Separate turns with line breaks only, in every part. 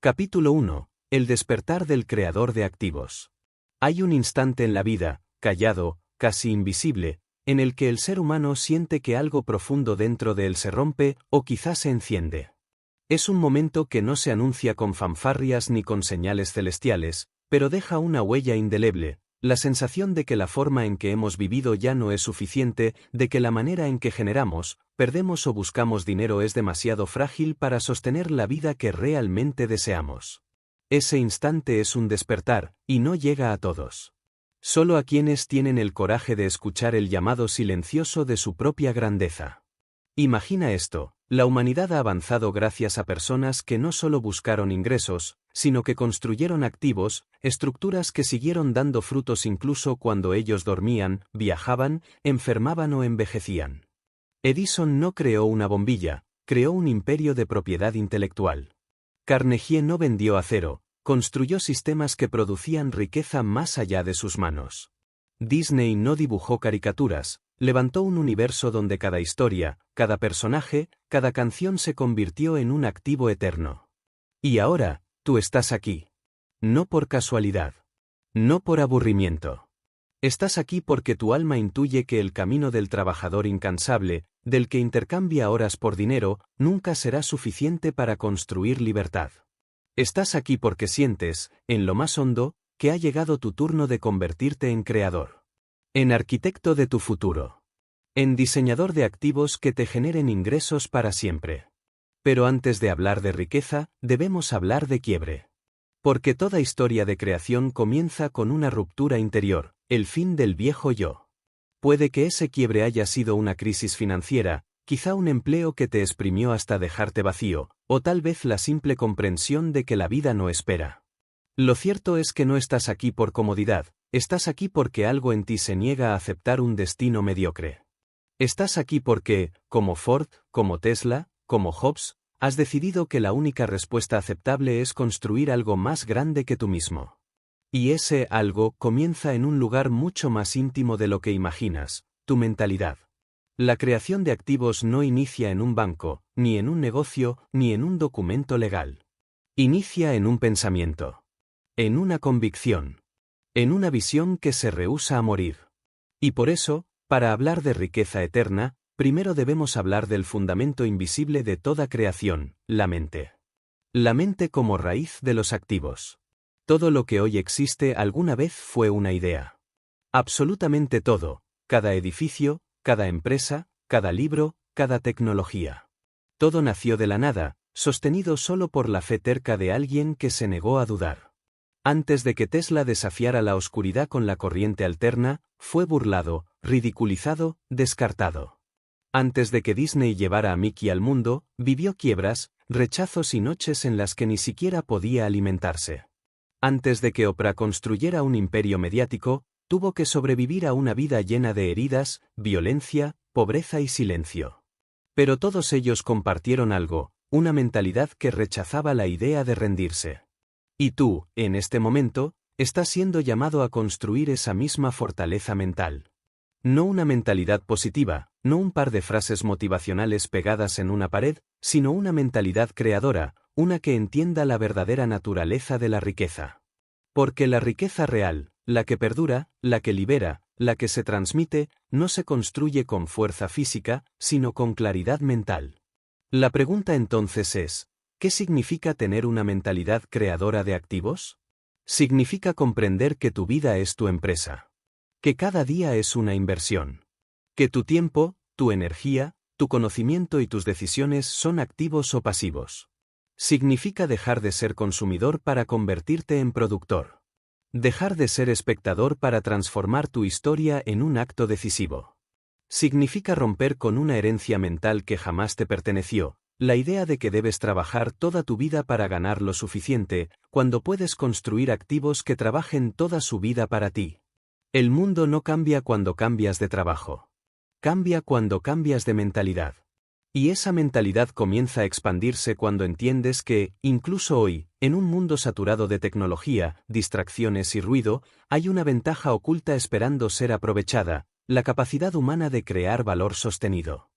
Capítulo 1. El despertar del creador de activos. Hay un instante en la vida, callado, casi invisible, en el que el ser humano siente que algo profundo dentro de él se rompe o quizás se enciende. Es un momento que no se anuncia con fanfarrias ni con señales celestiales, pero deja una huella indeleble, la sensación de que la forma en que hemos vivido ya no es suficiente, de que la manera en que generamos, perdemos o buscamos dinero es demasiado frágil para sostener la vida que realmente deseamos. Ese instante es un despertar, y no llega a todos. Solo a quienes tienen el coraje de escuchar el llamado silencioso de su propia grandeza. Imagina esto, la humanidad ha avanzado gracias a personas que no solo buscaron ingresos, sino que construyeron activos, estructuras que siguieron dando frutos incluso cuando ellos dormían, viajaban, enfermaban o envejecían. Edison no creó una bombilla, creó un imperio de propiedad intelectual. Carnegie no vendió acero, construyó sistemas que producían riqueza más allá de sus manos. Disney no dibujó caricaturas, levantó un universo donde cada historia, cada personaje, cada canción se convirtió en un activo eterno. Y ahora, tú estás aquí. No por casualidad. No por aburrimiento. Estás aquí porque tu alma intuye que el camino del trabajador incansable, del que intercambia horas por dinero, nunca será suficiente para construir libertad. Estás aquí porque sientes, en lo más hondo, que ha llegado tu turno de convertirte en creador. En arquitecto de tu futuro. En diseñador de activos que te generen ingresos para siempre. Pero antes de hablar de riqueza, debemos hablar de quiebre. Porque toda historia de creación comienza con una ruptura interior, el fin del viejo yo. Puede que ese quiebre haya sido una crisis financiera, quizá un empleo que te exprimió hasta dejarte vacío, o tal vez la simple comprensión de que la vida no espera. Lo cierto es que no estás aquí por comodidad, estás aquí porque algo en ti se niega a aceptar un destino mediocre. Estás aquí porque, como Ford, como Tesla, como Jobs, has decidido que la única respuesta aceptable es construir algo más grande que tú mismo. Y ese algo comienza en un lugar mucho más íntimo de lo que imaginas, tu mentalidad. La creación de activos no inicia en un banco, ni en un negocio, ni en un documento legal. Inicia en un pensamiento. En una convicción. En una visión que se rehúsa a morir. Y por eso, para hablar de riqueza eterna, primero debemos hablar del fundamento invisible de toda creación, la mente. La mente como raíz de los activos. Todo lo que hoy existe alguna vez fue una idea. Absolutamente todo, cada edificio, cada empresa, cada libro, cada tecnología. Todo nació de la nada, sostenido solo por la fe terca de alguien que se negó a dudar. Antes de que Tesla desafiara la oscuridad con la corriente alterna, fue burlado, ridiculizado, descartado. Antes de que Disney llevara a Mickey al mundo, vivió quiebras, rechazos y noches en las que ni siquiera podía alimentarse. Antes de que Oprah construyera un imperio mediático, tuvo que sobrevivir a una vida llena de heridas, violencia, pobreza y silencio. Pero todos ellos compartieron algo, una mentalidad que rechazaba la idea de rendirse. Y tú, en este momento, estás siendo llamado a construir esa misma fortaleza mental. No una mentalidad positiva, no un par de frases motivacionales pegadas en una pared, sino una mentalidad creadora, una que entienda la verdadera naturaleza de la riqueza. Porque la riqueza real, la que perdura, la que libera, la que se transmite, no se construye con fuerza física, sino con claridad mental. La pregunta entonces es, ¿qué significa tener una mentalidad creadora de activos? Significa comprender que tu vida es tu empresa. Que cada día es una inversión. Que tu tiempo, tu energía, tu conocimiento y tus decisiones son activos o pasivos. Significa dejar de ser consumidor para convertirte en productor. Dejar de ser espectador para transformar tu historia en un acto decisivo. Significa romper con una herencia mental que jamás te perteneció, la idea de que debes trabajar toda tu vida para ganar lo suficiente, cuando puedes construir activos que trabajen toda su vida para ti. El mundo no cambia cuando cambias de trabajo. Cambia cuando cambias de mentalidad. Y esa mentalidad comienza a expandirse cuando entiendes que, incluso hoy, en un mundo saturado de tecnología, distracciones y ruido, hay una ventaja oculta esperando ser aprovechada, la capacidad humana de crear valor sostenido.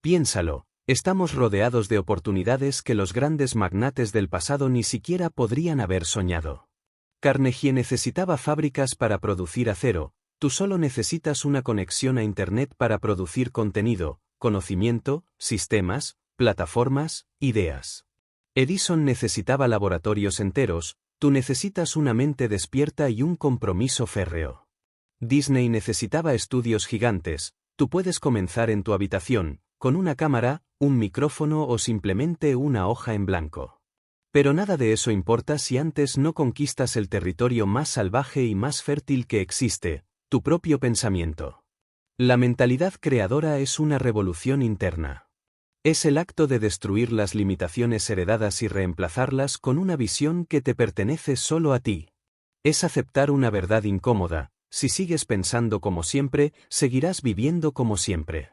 Piénsalo, Estamos rodeados de oportunidades que los grandes magnates del pasado ni siquiera podrían haber soñado. Carnegie necesitaba fábricas para producir acero, tú solo necesitas una conexión a Internet para producir contenido, conocimiento, sistemas, plataformas, ideas. Edison necesitaba laboratorios enteros, tú necesitas una mente despierta y un compromiso férreo. Disney necesitaba estudios gigantes, tú puedes comenzar en tu habitación, con una cámara, un micrófono o simplemente una hoja en blanco. Pero nada de eso importa si antes no conquistas el territorio más salvaje y más fértil que existe, tu propio pensamiento. La mentalidad creadora es una revolución interna. Es el acto de destruir las limitaciones heredadas y reemplazarlas con una visión que te pertenece solo a ti. Es aceptar una verdad incómoda: si sigues pensando como siempre, seguirás viviendo como siempre.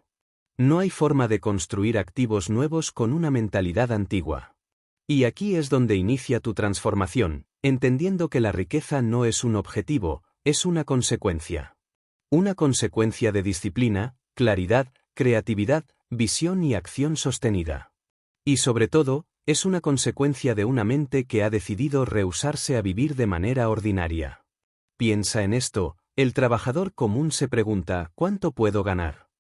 No hay forma de construir activos nuevos con una mentalidad antigua. Y aquí es donde inicia tu transformación, entendiendo que la riqueza no es un objetivo, es una consecuencia. Una consecuencia de disciplina, claridad, creatividad, visión y acción sostenida. Y sobre todo, es una consecuencia de una mente que ha decidido rehusarse a vivir de manera ordinaria. Piensa en esto: el trabajador común se pregunta, ¿cuánto puedo ganar?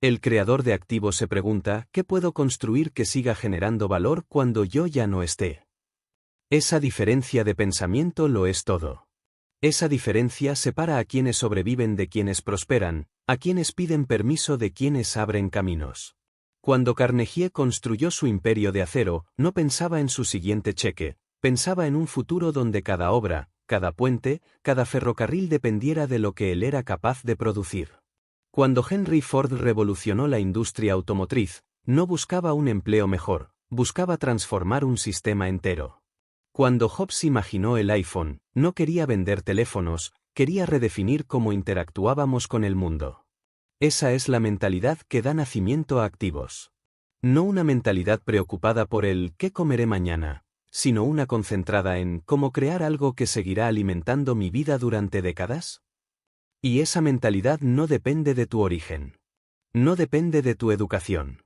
El creador de activos se pregunta, ¿qué puedo construir que siga generando valor cuando yo ya no esté? Esa diferencia de pensamiento lo es todo. Esa diferencia separa a quienes sobreviven de quienes prosperan, a quienes piden permiso de quienes abren caminos. Cuando Carnegie construyó su imperio de acero, no pensaba en su siguiente cheque, pensaba en un futuro donde cada obra, cada puente, cada ferrocarril dependiera de lo que él era capaz de producir. Cuando Henry Ford revolucionó la industria automotriz, no buscaba un empleo mejor, buscaba transformar un sistema entero. Cuando Jobs imaginó el iPhone, no quería vender teléfonos, quería redefinir cómo interactuábamos con el mundo. Esa es la mentalidad que da nacimiento a activos. No una mentalidad preocupada por el ¿qué comeré mañana?, sino una concentrada en ¿cómo crear algo que seguirá alimentando mi vida durante décadas? Y esa mentalidad no depende de tu origen. No depende de tu educación.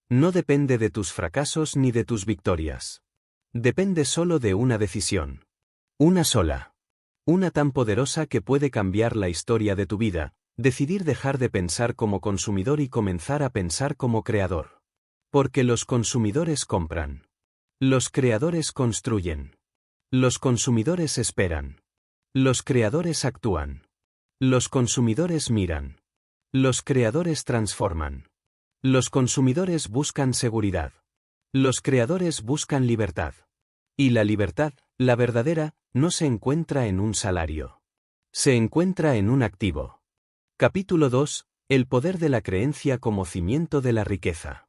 No depende de tus fracasos ni de tus victorias. Depende solo de una decisión. Una sola. Una tan poderosa que puede cambiar la historia de tu vida: decidir dejar de pensar como consumidor y comenzar a pensar como creador. Porque los consumidores compran. Los creadores construyen. Los consumidores esperan. Los creadores actúan. Los consumidores miran. Los creadores transforman. Los consumidores buscan seguridad. Los creadores buscan libertad. Y la libertad, la verdadera, no se encuentra en un salario. Se encuentra en un activo. Capítulo 2. El poder de la creencia como cimiento de la riqueza.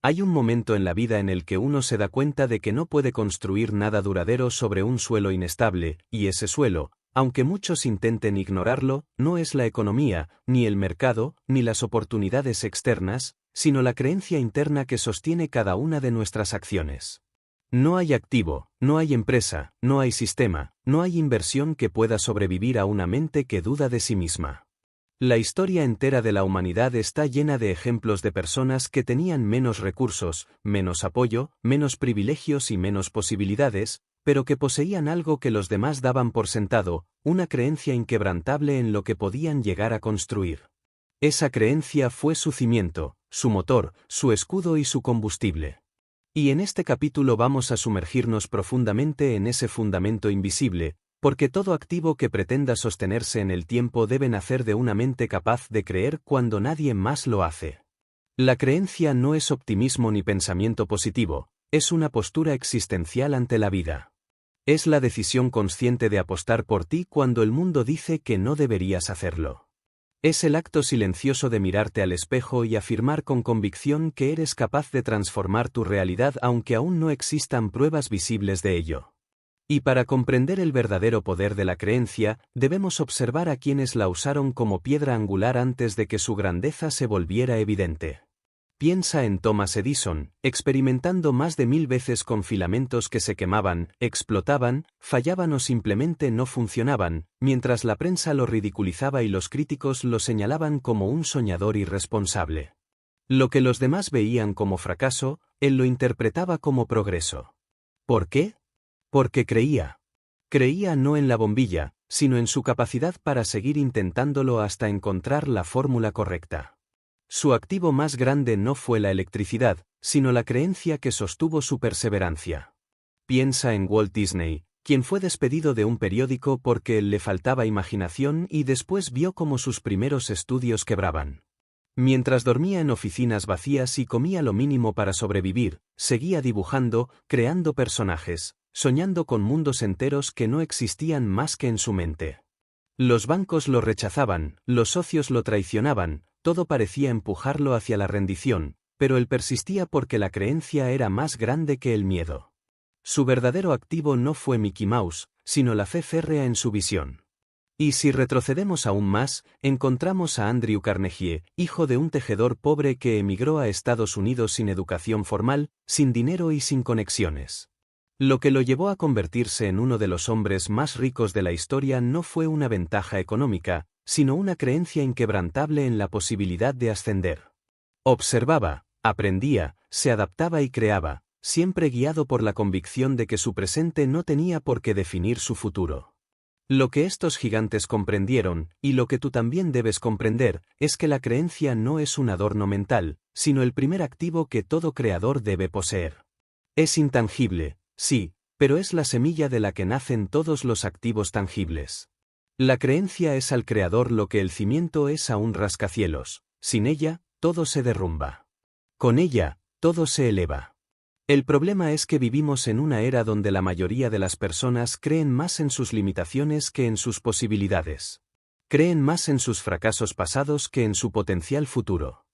Hay un momento en la vida en el que uno se da cuenta de que no puede construir nada duradero sobre un suelo inestable, y ese suelo, aunque muchos intenten ignorarlo, no es la economía, ni el mercado, ni las oportunidades externas, sino la creencia interna que sostiene cada una de nuestras acciones. No hay activo, no hay empresa, no hay sistema, no hay inversión que pueda sobrevivir a una mente que duda de sí misma. La historia entera de la humanidad está llena de ejemplos de personas que tenían menos recursos, menos apoyo, menos privilegios y menos posibilidades, pero que poseían algo que los demás daban por sentado, una creencia inquebrantable en lo que podían llegar a construir. Esa creencia fue su cimiento, su motor, su escudo y su combustible. Y en este capítulo vamos a sumergirnos profundamente en ese fundamento invisible, porque todo activo que pretenda sostenerse en el tiempo debe nacer de una mente capaz de creer cuando nadie más lo hace. La creencia no es optimismo ni pensamiento positivo, es una postura existencial ante la vida. Es la decisión consciente de apostar por ti cuando el mundo dice que no deberías hacerlo. Es el acto silencioso de mirarte al espejo y afirmar con convicción que eres capaz de transformar tu realidad aunque aún no existan pruebas visibles de ello. Y para comprender el verdadero poder de la creencia, debemos observar a quienes la usaron como piedra angular antes de que su grandeza se volviera evidente. Piensa en Thomas Edison, experimentando más de 1000 veces con filamentos que se quemaban, explotaban, fallaban o simplemente no funcionaban, mientras la prensa lo ridiculizaba y los críticos lo señalaban como un soñador irresponsable. Lo que los demás veían como fracaso, él lo interpretaba como progreso. ¿Por qué? Porque creía. Creía no en la bombilla, sino en su capacidad para seguir intentándolo hasta encontrar la fórmula correcta. Su activo más grande no fue la electricidad, sino la creencia que sostuvo su perseverancia. Piensa en Walt Disney, quien fue despedido de un periódico porque le faltaba imaginación y después vio cómo sus primeros estudios quebraban. Mientras dormía en oficinas vacías y comía lo mínimo para sobrevivir, seguía dibujando, creando personajes, soñando con mundos enteros que no existían más que en su mente. Los bancos lo rechazaban, los socios lo traicionaban, todo parecía empujarlo hacia la rendición, pero él persistía porque la creencia era más grande que el miedo. Su verdadero activo no fue Mickey Mouse, sino la fe férrea en su visión. Y si retrocedemos aún más, encontramos a Andrew Carnegie, hijo de un tejedor pobre que emigró a Estados Unidos sin educación formal, sin dinero y sin conexiones. Lo que lo llevó a convertirse en uno de los hombres más ricos de la historia no fue una ventaja económica, sino una creencia inquebrantable en la posibilidad de ascender. Observaba, aprendía, se adaptaba y creaba, siempre guiado por la convicción de que su presente no tenía por qué definir su futuro. Lo que estos gigantes comprendieron, y lo que tú también debes comprender, es que la creencia no es un adorno mental, sino el primer activo que todo creador debe poseer. Es intangible, sí, pero es la semilla de la que nacen todos los activos tangibles. La creencia es al creador lo que el cimiento es a un rascacielos, sin ella, todo se derrumba. Con ella, todo se eleva. El problema es que vivimos en una era donde la mayoría de las personas creen más en sus limitaciones que en sus posibilidades. Creen más en sus fracasos pasados que en su potencial futuro.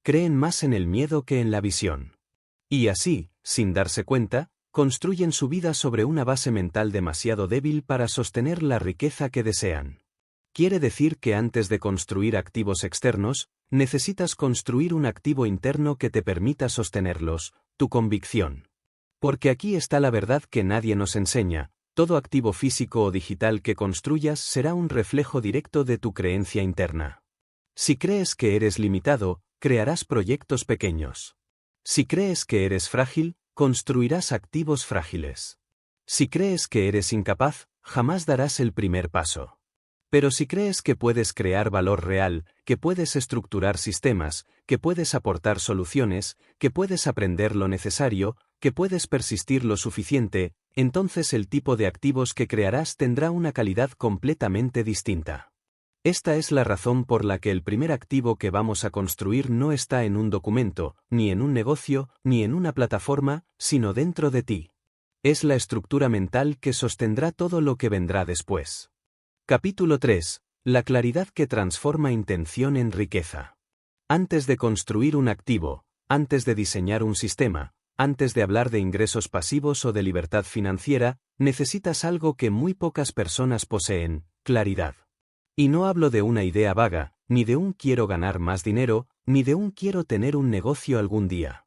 Creen más en el miedo que en la visión. Y así, sin darse cuenta, construyen su vida sobre una base mental demasiado débil para sostener la riqueza que desean. Quiere decir que antes de construir activos externos, necesitas construir un activo interno que te permita sostenerlos, tu convicción. Porque aquí está la verdad que nadie nos enseña, todo activo físico o digital que construyas será un reflejo directo de tu creencia interna. Si crees que eres limitado, crearás proyectos pequeños. Si crees que eres frágil, construirás activos frágiles. Si crees que eres incapaz, jamás darás el primer paso. Pero si crees que puedes crear valor real, que puedes estructurar sistemas, que puedes aportar soluciones, que puedes aprender lo necesario, que puedes persistir lo suficiente, entonces el tipo de activos que crearás tendrá una calidad completamente distinta. Esta es la razón por la que el primer activo que vamos a construir no está en un documento, ni en un negocio, ni en una plataforma, sino dentro de ti. Es la estructura mental que sostendrá todo lo que vendrá después. Capítulo 3. La claridad que transforma intención en riqueza. Antes de construir un activo, antes de diseñar un sistema, antes de hablar de ingresos pasivos o de libertad financiera, necesitas algo que muy pocas personas poseen: claridad. Y no hablo de una idea vaga, ni de un quiero ganar más dinero, ni de un quiero tener un negocio algún día.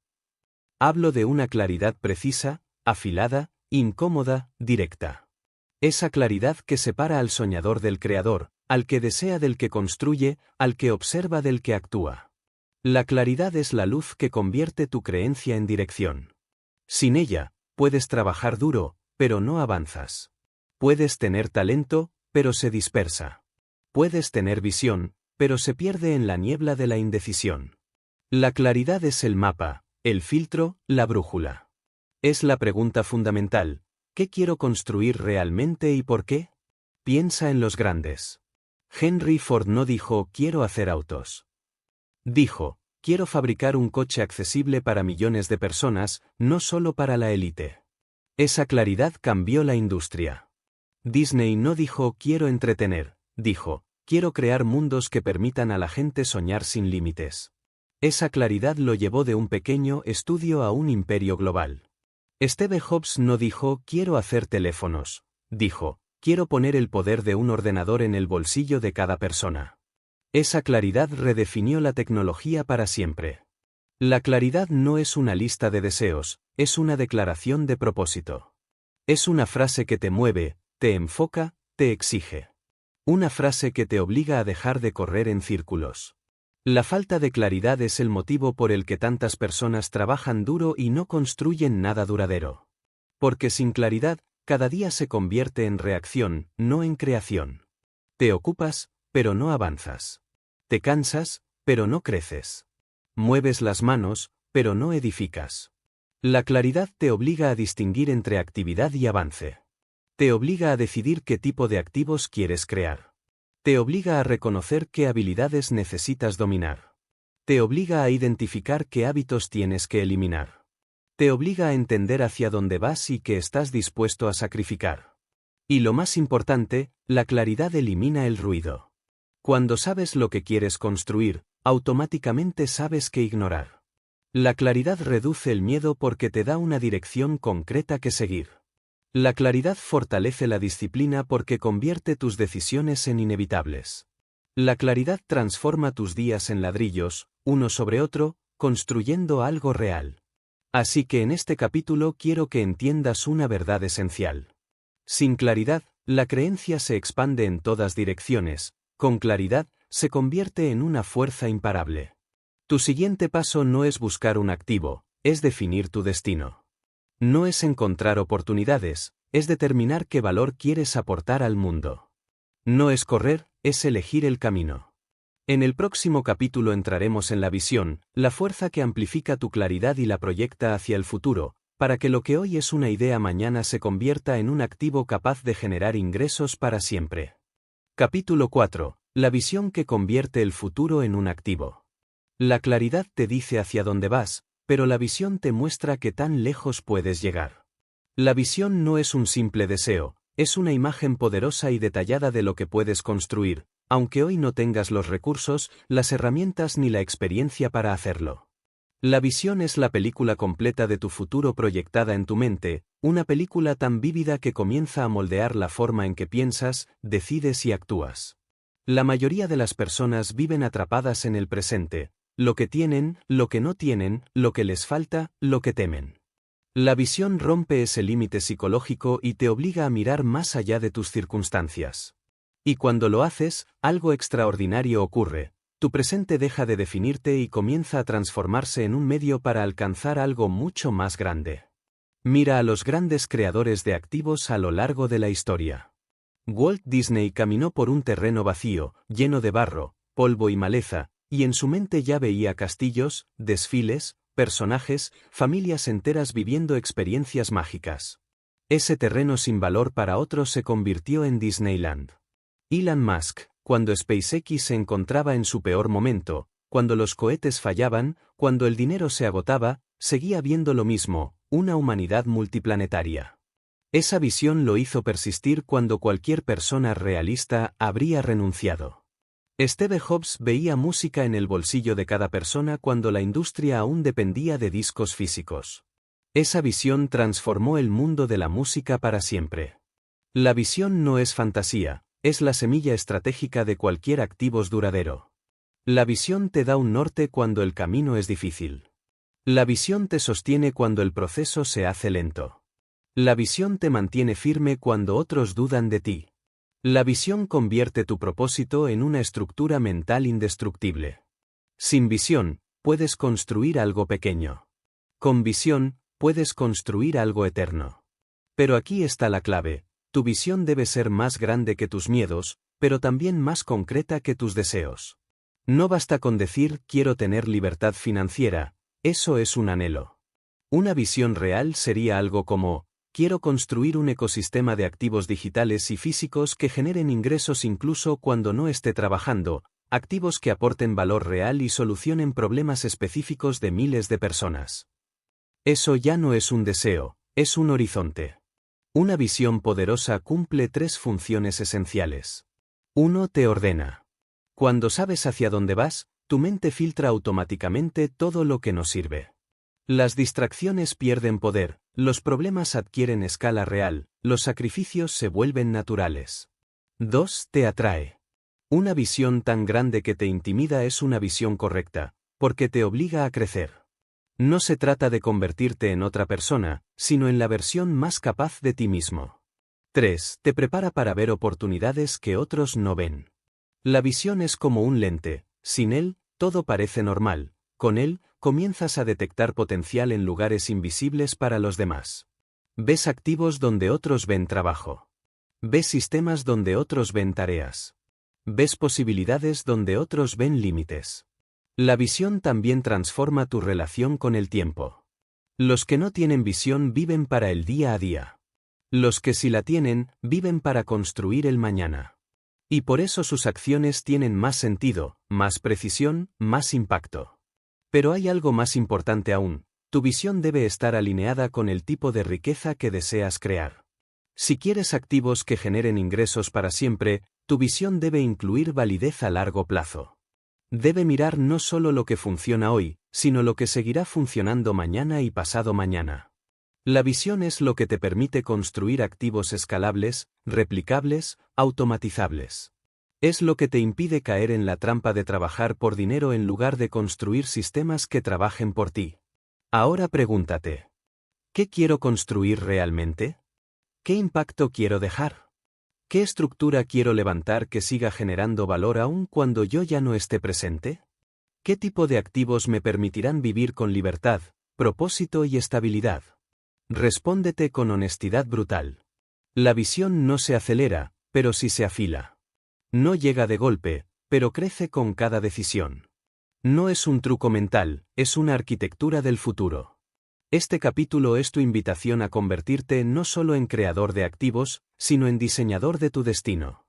Hablo de una claridad precisa, afilada, incómoda, directa. Esa claridad que separa al soñador del creador, al que desea del que construye, al que observa del que actúa. La claridad es la luz que convierte tu creencia en dirección. Sin ella, puedes trabajar duro, pero no avanzas. Puedes tener talento, pero se dispersa. Puedes tener visión, pero se pierde en la niebla de la indecisión. La claridad es el mapa, el filtro, la brújula. Es la pregunta fundamental: ¿qué quiero construir realmente y por qué? Piensa en los grandes. Henry Ford no dijo quiero hacer autos. Dijo, quiero fabricar un coche accesible para millones de personas, no solo para la élite. Esa claridad cambió la industria. Disney no dijo quiero entretener, dijo, quiero crear mundos que permitan a la gente soñar sin límites. Esa claridad lo llevó de un pequeño estudio a un imperio global. Steve Jobs no dijo quiero hacer teléfonos, dijo, quiero poner el poder de un ordenador en el bolsillo de cada persona. Esa claridad redefinió la tecnología para siempre. La claridad no es una lista de deseos, es una declaración de propósito. Es una frase que te mueve, te enfoca, te exige. Una frase que te obliga a dejar de correr en círculos. La falta de claridad es el motivo por el que tantas personas trabajan duro y no construyen nada duradero. Porque sin claridad, cada día se convierte en reacción, no en creación. Te ocupas, pero no avanzas. Te cansas, pero no creces. Mueves las manos, pero no edificas. La claridad te obliga a distinguir entre actividad y avance. Te obliga a decidir qué tipo de activos quieres crear. Te obliga a reconocer qué habilidades necesitas dominar. Te obliga a identificar qué hábitos tienes que eliminar. Te obliga a entender hacia dónde vas y qué estás dispuesto a sacrificar. Y lo más importante, la claridad elimina el ruido. Cuando sabes lo que quieres construir, automáticamente sabes qué ignorar. La claridad reduce el miedo porque te da una dirección concreta que seguir. La claridad fortalece la disciplina porque convierte tus decisiones en inevitables. La claridad transforma tus días en ladrillos, uno sobre otro, construyendo algo real. Así que en este capítulo quiero que entiendas una verdad esencial. Sin claridad, la creencia se expande en todas direcciones, con claridad, se convierte en una fuerza imparable. Tu siguiente paso no es buscar un activo, es definir tu destino. No es encontrar oportunidades, es determinar qué valor quieres aportar al mundo. No es correr, es elegir el camino. En el próximo capítulo entraremos en la visión, la fuerza que amplifica tu claridad y la proyecta hacia el futuro, para que lo que hoy es una idea mañana se convierta en un activo capaz de generar ingresos para siempre. Capítulo 4. La visión que convierte el futuro en un activo. La claridad te dice hacia dónde vas, pero la visión te muestra qué tan lejos puedes llegar. La visión no es un simple deseo, es una imagen poderosa y detallada de lo que puedes construir, aunque hoy no tengas los recursos, las herramientas ni la experiencia para hacerlo. La visión es la película completa de tu futuro proyectada en tu mente, una película tan vívida que comienza a moldear la forma en que piensas, decides y actúas. La mayoría de las personas viven atrapadas en el presente, lo que tienen, lo que no tienen, lo que les falta, lo que temen. La visión rompe ese límite psicológico y te obliga a mirar más allá de tus circunstancias. Y cuando lo haces, algo extraordinario ocurre. Tu presente deja de definirte y comienza a transformarse en un medio para alcanzar algo mucho más grande. Mira a los grandes creadores de activos a lo largo de la historia. Walt Disney caminó por un terreno vacío, lleno de barro, polvo y maleza, y en su mente ya veía castillos, desfiles, personajes, familias enteras viviendo experiencias mágicas. Ese terreno sin valor para otros se convirtió en Disneyland. Elon Musk, cuando SpaceX se encontraba en su peor momento, cuando los cohetes fallaban, cuando el dinero se agotaba, seguía viendo lo mismo, una humanidad multiplanetaria. Esa visión lo hizo persistir cuando cualquier persona realista habría renunciado. Steve Jobs veía música en el bolsillo de cada persona cuando la industria aún dependía de discos físicos. Esa visión transformó el mundo de la música para siempre. La visión no es fantasía, es la semilla estratégica de cualquier activo duradero. La visión te da un norte cuando el camino es difícil. La visión te sostiene cuando el proceso se hace lento. La visión te mantiene firme cuando otros dudan de ti. La visión convierte tu propósito en una estructura mental indestructible. Sin visión, puedes construir algo pequeño. Con visión, puedes construir algo eterno. Pero aquí está la clave, tu visión debe ser más grande que tus miedos, pero también más concreta que tus deseos. No basta con decir quiero tener libertad financiera, eso es un anhelo. Una visión real sería algo como, quiero construir un ecosistema de activos digitales y físicos que generen ingresos incluso cuando no esté trabajando, activos que aporten valor real y solucionen problemas específicos de miles de personas. Eso ya no es un deseo, es un horizonte. Una visión poderosa cumple 3 funciones esenciales. 1. Te ordena. Cuando sabes hacia dónde vas, tu mente filtra automáticamente todo lo que no sirve. Las distracciones pierden poder, los problemas adquieren escala real, los sacrificios se vuelven naturales. 2. Te atrae. Una visión tan grande que te intimida es una visión correcta, porque te obliga a crecer. No se trata de convertirte en otra persona, sino en la versión más capaz de ti mismo. 3. Te prepara para ver oportunidades que otros no ven. La visión es como un lente, sin él, Todo parece normal. Con él, comienzas a detectar potencial en lugares invisibles para los demás. Ves activos donde otros ven trabajo. Ves sistemas donde otros ven tareas. Ves posibilidades donde otros ven límites. La visión también transforma tu relación con el tiempo. Los que no tienen visión viven para el día a día. Los que sí la tienen, viven para construir el mañana. Y por eso sus acciones tienen más sentido, más precisión, más impacto. Pero hay algo más importante aún: tu visión debe estar alineada con el tipo de riqueza que deseas crear. Si quieres activos que generen ingresos para siempre, tu visión debe incluir validez a largo plazo. Debe mirar no solo lo que funciona hoy, sino lo que seguirá funcionando mañana y pasado mañana. La visión es lo que te permite construir activos escalables, replicables, automatizables. Es lo que te impide caer en la trampa de trabajar por dinero en lugar de construir sistemas que trabajen por ti. Ahora pregúntate: ¿qué quiero construir realmente? ¿Qué impacto quiero dejar? ¿Qué estructura quiero levantar que siga generando valor aún cuando yo ya no esté presente? ¿Qué tipo de activos me permitirán vivir con libertad, propósito y estabilidad? Respóndete con honestidad brutal. La visión no se acelera, pero sí se afila. No llega de golpe, pero crece con cada decisión. No es un truco mental, es una arquitectura del futuro. Este capítulo es tu invitación a convertirte no solo en creador de activos, sino en diseñador de tu destino.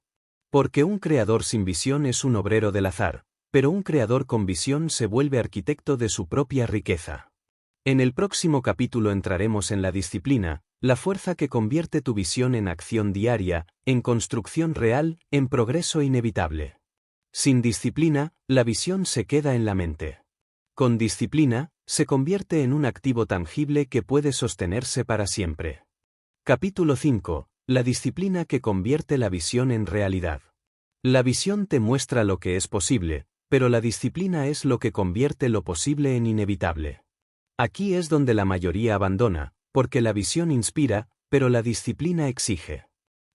Porque un creador sin visión es un obrero del azar, pero un creador con visión se vuelve arquitecto de su propia riqueza. En el próximo capítulo entraremos en la disciplina, la fuerza que convierte tu visión en acción diaria, en construcción real, en progreso inevitable. Sin disciplina, la visión se queda en la mente. Con disciplina, se convierte en un activo tangible que puede sostenerse para siempre. Capítulo 5. La disciplina que convierte la visión en realidad. La visión te muestra lo que es posible, pero la disciplina es lo que convierte lo posible en inevitable. Aquí es donde la mayoría abandona, porque la visión inspira, pero la disciplina exige.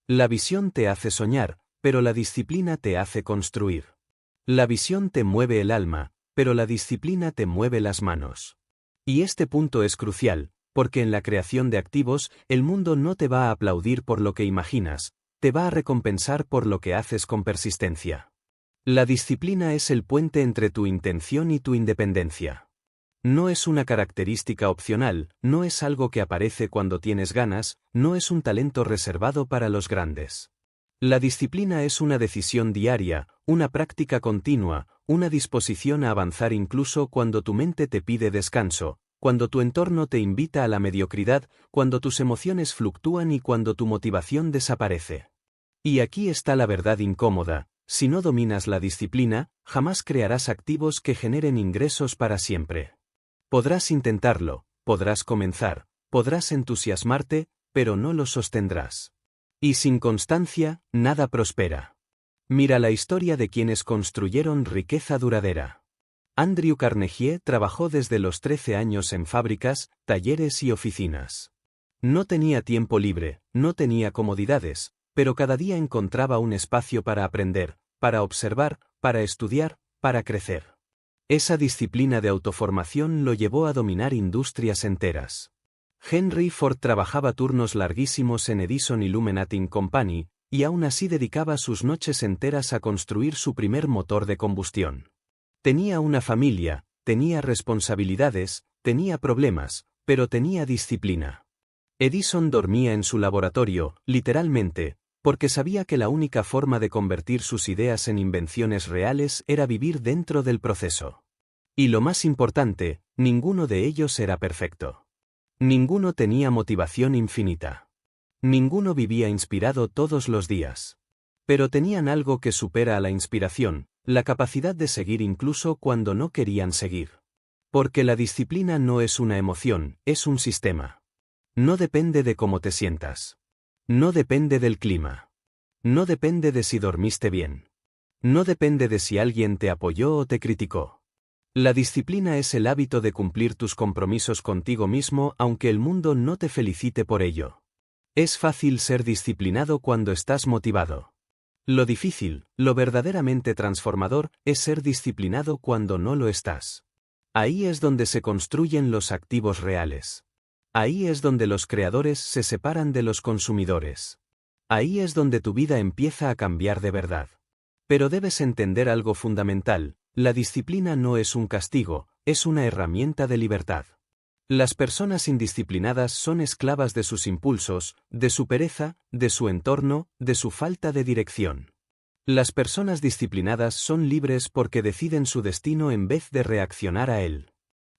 La visión te hace soñar, pero la disciplina te hace construir. La visión te mueve el alma, pero la disciplina te mueve las manos. Y este punto es crucial, porque en la creación de activos, el mundo no te va a aplaudir por lo que imaginas, te va a recompensar por lo que haces con persistencia. La disciplina es el puente entre tu intención y tu independencia. No es una característica opcional, no es algo que aparece cuando tienes ganas, no es un talento reservado para los grandes. La disciplina es una decisión diaria, una práctica continua, una disposición a avanzar incluso cuando tu mente te pide descanso, cuando tu entorno te invita a la mediocridad, cuando tus emociones fluctúan y cuando tu motivación desaparece. Y aquí está la verdad incómoda: si no dominas la disciplina, jamás crearás activos que generen ingresos para siempre. Podrás intentarlo, podrás comenzar, podrás entusiasmarte, pero no lo sostendrás. Y sin constancia, nada prospera. Mira la historia de quienes construyeron riqueza duradera. Andrew Carnegie trabajó desde los 13 años en fábricas, talleres y oficinas. No tenía tiempo libre, no tenía comodidades, pero cada día encontraba un espacio para aprender, para observar, para estudiar, para crecer. Esa disciplina de autoformación lo llevó a dominar industrias enteras. Henry Ford trabajaba turnos larguísimos en Edison Illuminating Company, y aún así dedicaba sus noches enteras a construir su primer motor de combustión. Tenía una familia, tenía responsabilidades, tenía problemas, pero tenía disciplina. Edison dormía en su laboratorio, literalmente, porque sabía que la única forma de convertir sus ideas en invenciones reales era vivir dentro del proceso. Y lo más importante, ninguno de ellos era perfecto. Ninguno tenía motivación infinita. Ninguno vivía inspirado todos los días. Pero tenían algo que supera a la inspiración: la capacidad de seguir incluso cuando no querían seguir. Porque la disciplina no es una emoción, es un sistema. No depende de cómo te sientas. No depende del clima. No depende de si dormiste bien. No depende de si alguien te apoyó o te criticó. La disciplina es el hábito de cumplir tus compromisos contigo mismo aunque el mundo no te felicite por ello. Es fácil ser disciplinado cuando estás motivado. Lo difícil, lo verdaderamente transformador, es ser disciplinado cuando no lo estás. Ahí es donde se construyen los activos reales. Ahí es donde los creadores se separan de los consumidores. Ahí es donde tu vida empieza a cambiar de verdad. Pero debes entender algo fundamental: la disciplina no es un castigo, es una herramienta de libertad. Las personas indisciplinadas son esclavas de sus impulsos, de su pereza, de su entorno, de su falta de dirección. Las personas disciplinadas son libres porque deciden su destino en vez de reaccionar a él.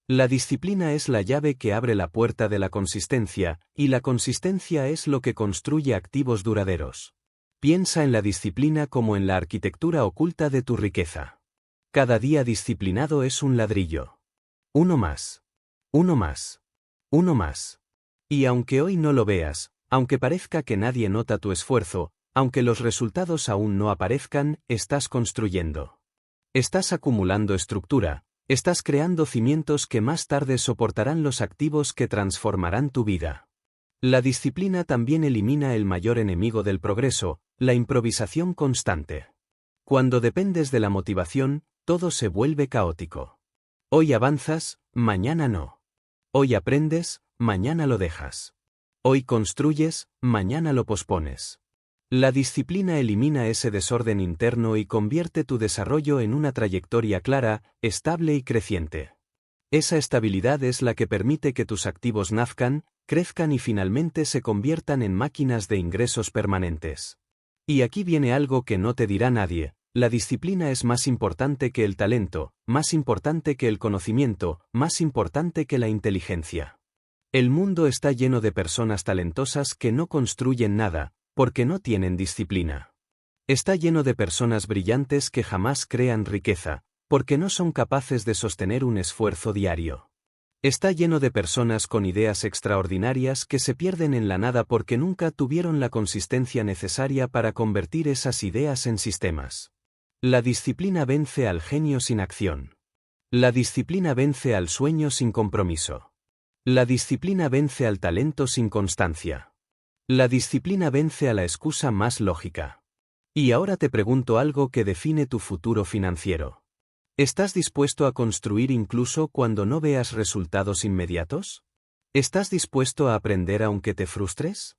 La disciplina es la llave que abre la puerta de la consistencia, y la consistencia es lo que construye activos duraderos. Piensa en la disciplina como en la arquitectura oculta de tu riqueza. Cada día disciplinado es un ladrillo. Uno más. Uno más. Uno más. Y aunque hoy no lo veas, aunque parezca que nadie nota tu esfuerzo, aunque los resultados aún no aparezcan, estás construyendo. Estás acumulando estructura, estás creando cimientos que más tarde soportarán los activos que transformarán tu vida. La disciplina también elimina el mayor enemigo del progreso, la improvisación constante. Cuando dependes de la motivación, todo se vuelve caótico. Hoy avanzas, mañana no. Hoy aprendes, mañana lo dejas. Hoy construyes, mañana lo pospones. La disciplina elimina ese desorden interno y convierte tu desarrollo en una trayectoria clara, estable y creciente. Esa estabilidad es la que permite que tus activos nazcan, crezcan y finalmente se conviertan en máquinas de ingresos permanentes. Y aquí viene algo que no te dirá nadie: la disciplina es más importante que el talento, más importante que el conocimiento, más importante que la inteligencia. El mundo está lleno de personas talentosas que no construyen nada, porque no tienen disciplina. Está lleno de personas brillantes que jamás crean riqueza, porque no son capaces de sostener un esfuerzo diario. Está lleno de personas con ideas extraordinarias que se pierden en la nada porque nunca tuvieron la consistencia necesaria para convertir esas ideas en sistemas. La disciplina vence al genio sin acción. La disciplina vence al sueño sin compromiso. La disciplina vence al talento sin constancia. La disciplina vence a la excusa más lógica. Y ahora te pregunto algo que define tu futuro financiero. ¿Estás dispuesto a construir incluso cuando no veas resultados inmediatos? ¿Estás dispuesto a aprender aunque te frustres?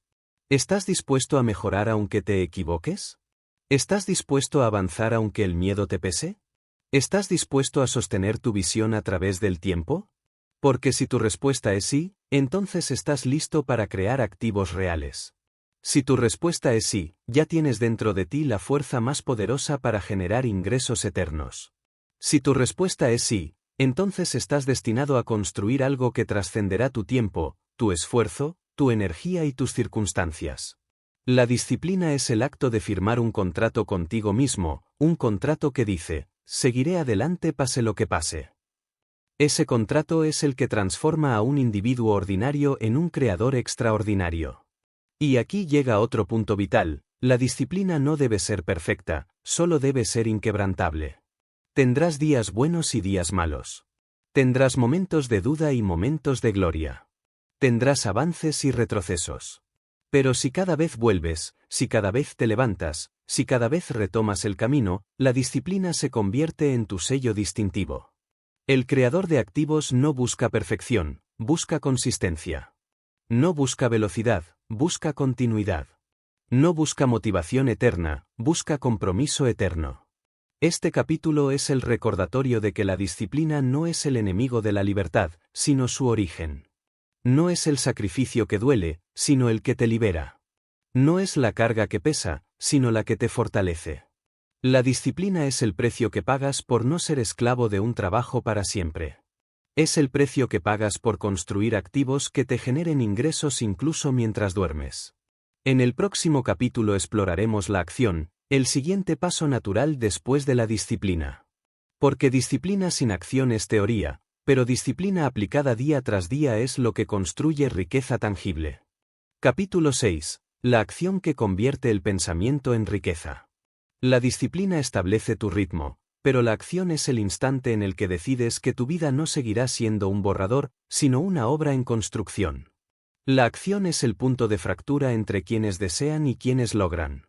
¿Estás dispuesto a mejorar aunque te equivoques? ¿Estás dispuesto a avanzar aunque el miedo te pese? ¿Estás dispuesto a sostener tu visión a través del tiempo? Porque si tu respuesta es sí, entonces estás listo para crear activos reales. Si tu respuesta es sí, ya tienes dentro de ti la fuerza más poderosa para generar ingresos eternos. Si tu respuesta es sí, entonces estás destinado a construir algo que trascenderá tu tiempo, tu esfuerzo, tu energía y tus circunstancias. La disciplina es el acto de firmar un contrato contigo mismo, un contrato que dice: seguiré adelante pase lo que pase. Ese contrato es el que transforma a un individuo ordinario en un creador extraordinario. Y aquí llega otro punto vital: la disciplina no debe ser perfecta, solo debe ser inquebrantable. Tendrás días buenos y días malos. Tendrás momentos de duda y momentos de gloria. Tendrás avances y retrocesos. Pero si cada vez vuelves, si cada vez te levantas, si cada vez retomas el camino, la disciplina se convierte en tu sello distintivo. El creador de activos no busca perfección, busca consistencia. No busca velocidad, busca continuidad. No busca motivación eterna, busca compromiso eterno. Este capítulo es el recordatorio de que la disciplina no es el enemigo de la libertad, sino su origen. No es el sacrificio que duele, sino el que te libera. No es la carga que pesa, sino la que te fortalece. La disciplina es el precio que pagas por no ser esclavo de un trabajo para siempre. Es el precio que pagas por construir activos que te generen ingresos incluso mientras duermes. En el próximo capítulo exploraremos la acción, el siguiente paso natural después de la disciplina. Porque disciplina sin acción es teoría, pero disciplina aplicada día tras día es lo que construye riqueza tangible. Capítulo 6. La acción que convierte el pensamiento en riqueza. La disciplina establece tu ritmo, pero la acción es el instante en el que decides que tu vida no seguirá siendo un borrador, sino una obra en construcción. La acción es el punto de fractura entre quienes desean y quienes logran.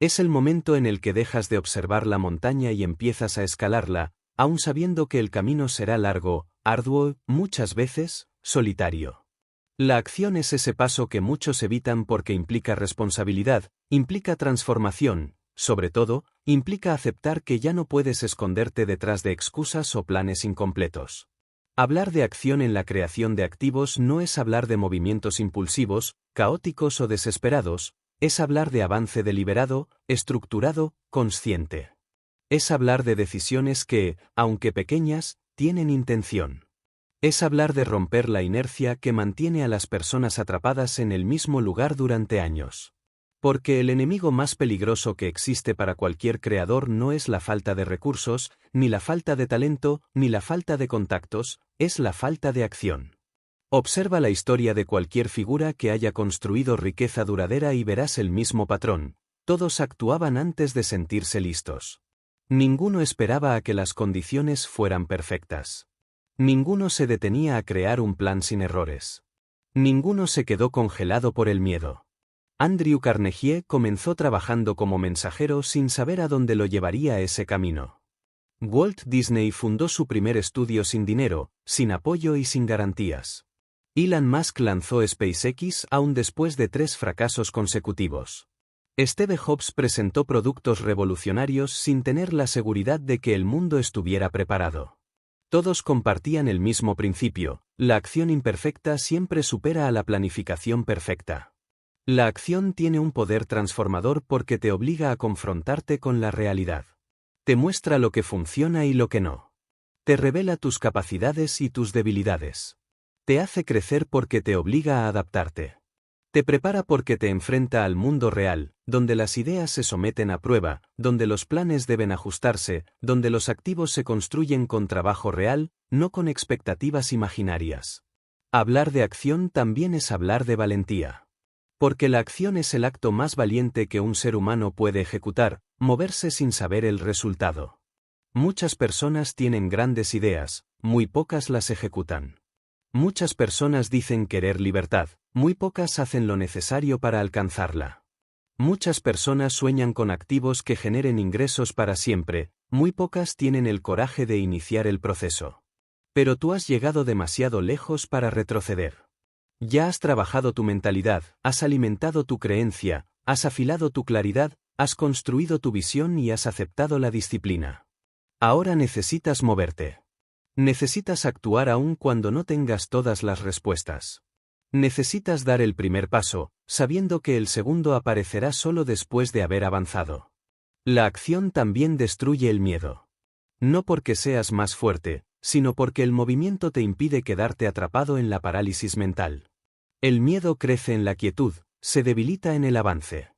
Es el momento en el que dejas de observar la montaña y empiezas a escalarla, aun sabiendo que el camino será largo, arduo, muchas veces, solitario. La acción es ese paso que muchos evitan porque implica responsabilidad, implica transformación, sobre todo, implica aceptar que ya no puedes esconderte detrás de excusas o planes incompletos. Hablar de acción en la creación de activos no es hablar de movimientos impulsivos, caóticos o desesperados, es hablar de avance deliberado, estructurado, consciente. Es hablar de decisiones que, aunque pequeñas, tienen intención. Es hablar de romper la inercia que mantiene a las personas atrapadas en el mismo lugar durante años. Porque el enemigo más peligroso que existe para cualquier creador no es la falta de recursos, ni la falta de talento, ni la falta de contactos, es la falta de acción. Observa la historia de cualquier figura que haya construido riqueza duradera y verás el mismo patrón. Todos actuaban antes de sentirse listos. Ninguno esperaba a que las condiciones fueran perfectas. Ninguno se detenía a crear un plan sin errores. Ninguno se quedó congelado por el miedo. Andrew Carnegie comenzó trabajando como mensajero sin saber a dónde lo llevaría ese camino. Walt Disney fundó su primer estudio sin dinero, sin apoyo y sin garantías. Elon Musk lanzó SpaceX aún después de 3 fracasos consecutivos. Steve Jobs presentó productos revolucionarios sin tener la seguridad de que el mundo estuviera preparado. Todos compartían el mismo principio: la acción imperfecta siempre supera a la planificación perfecta. La acción tiene un poder transformador porque te obliga a confrontarte con la realidad. Te muestra lo que funciona y lo que no. Te revela tus capacidades y tus debilidades. Te hace crecer porque te obliga a adaptarte. Te prepara porque te enfrenta al mundo real, donde las ideas se someten a prueba, donde los planes deben ajustarse, donde los activos se construyen con trabajo real, no con expectativas imaginarias. Hablar de acción también es hablar de valentía. Porque la acción es el acto más valiente que un ser humano puede ejecutar, moverse sin saber el resultado. Muchas personas tienen grandes ideas, muy pocas las ejecutan. Muchas personas dicen querer libertad, muy pocas hacen lo necesario para alcanzarla. Muchas personas sueñan con activos que generen ingresos para siempre, muy pocas tienen el coraje de iniciar el proceso. Pero tú has llegado demasiado lejos para retroceder. Ya has trabajado tu mentalidad, has alimentado tu creencia, has afilado tu claridad, has construido tu visión y has aceptado la disciplina. Ahora necesitas moverte. Necesitas actuar aun cuando no tengas todas las respuestas. Necesitas dar el primer paso, sabiendo que el segundo aparecerá solo después de haber avanzado. La acción también destruye el miedo. No porque seas más fuerte, sino porque el movimiento te impide quedarte atrapado en la parálisis mental. El miedo crece en la quietud, se debilita en el avance.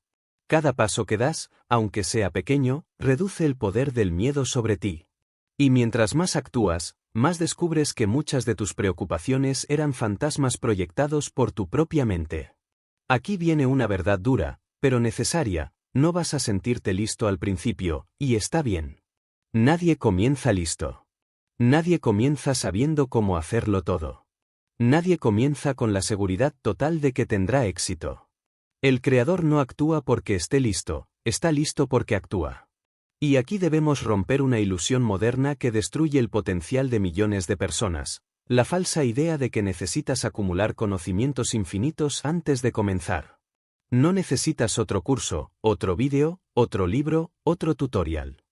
Cada paso que das, aunque sea pequeño, reduce el poder del miedo sobre ti. Y mientras más actúas, más descubres que muchas de tus preocupaciones eran fantasmas proyectados por tu propia mente. Aquí viene una verdad dura, pero necesaria: no vas a sentirte listo al principio, y está bien. Nadie comienza listo. Nadie comienza sabiendo cómo hacerlo todo. Nadie comienza con la seguridad total de que tendrá éxito. El creador no actúa porque esté listo, está listo porque actúa. Y aquí debemos romper una ilusión moderna que destruye el potencial de millones de personas: la falsa idea de que necesitas acumular conocimientos infinitos antes de comenzar. No necesitas otro curso, otro vídeo, otro libro, otro tutorial.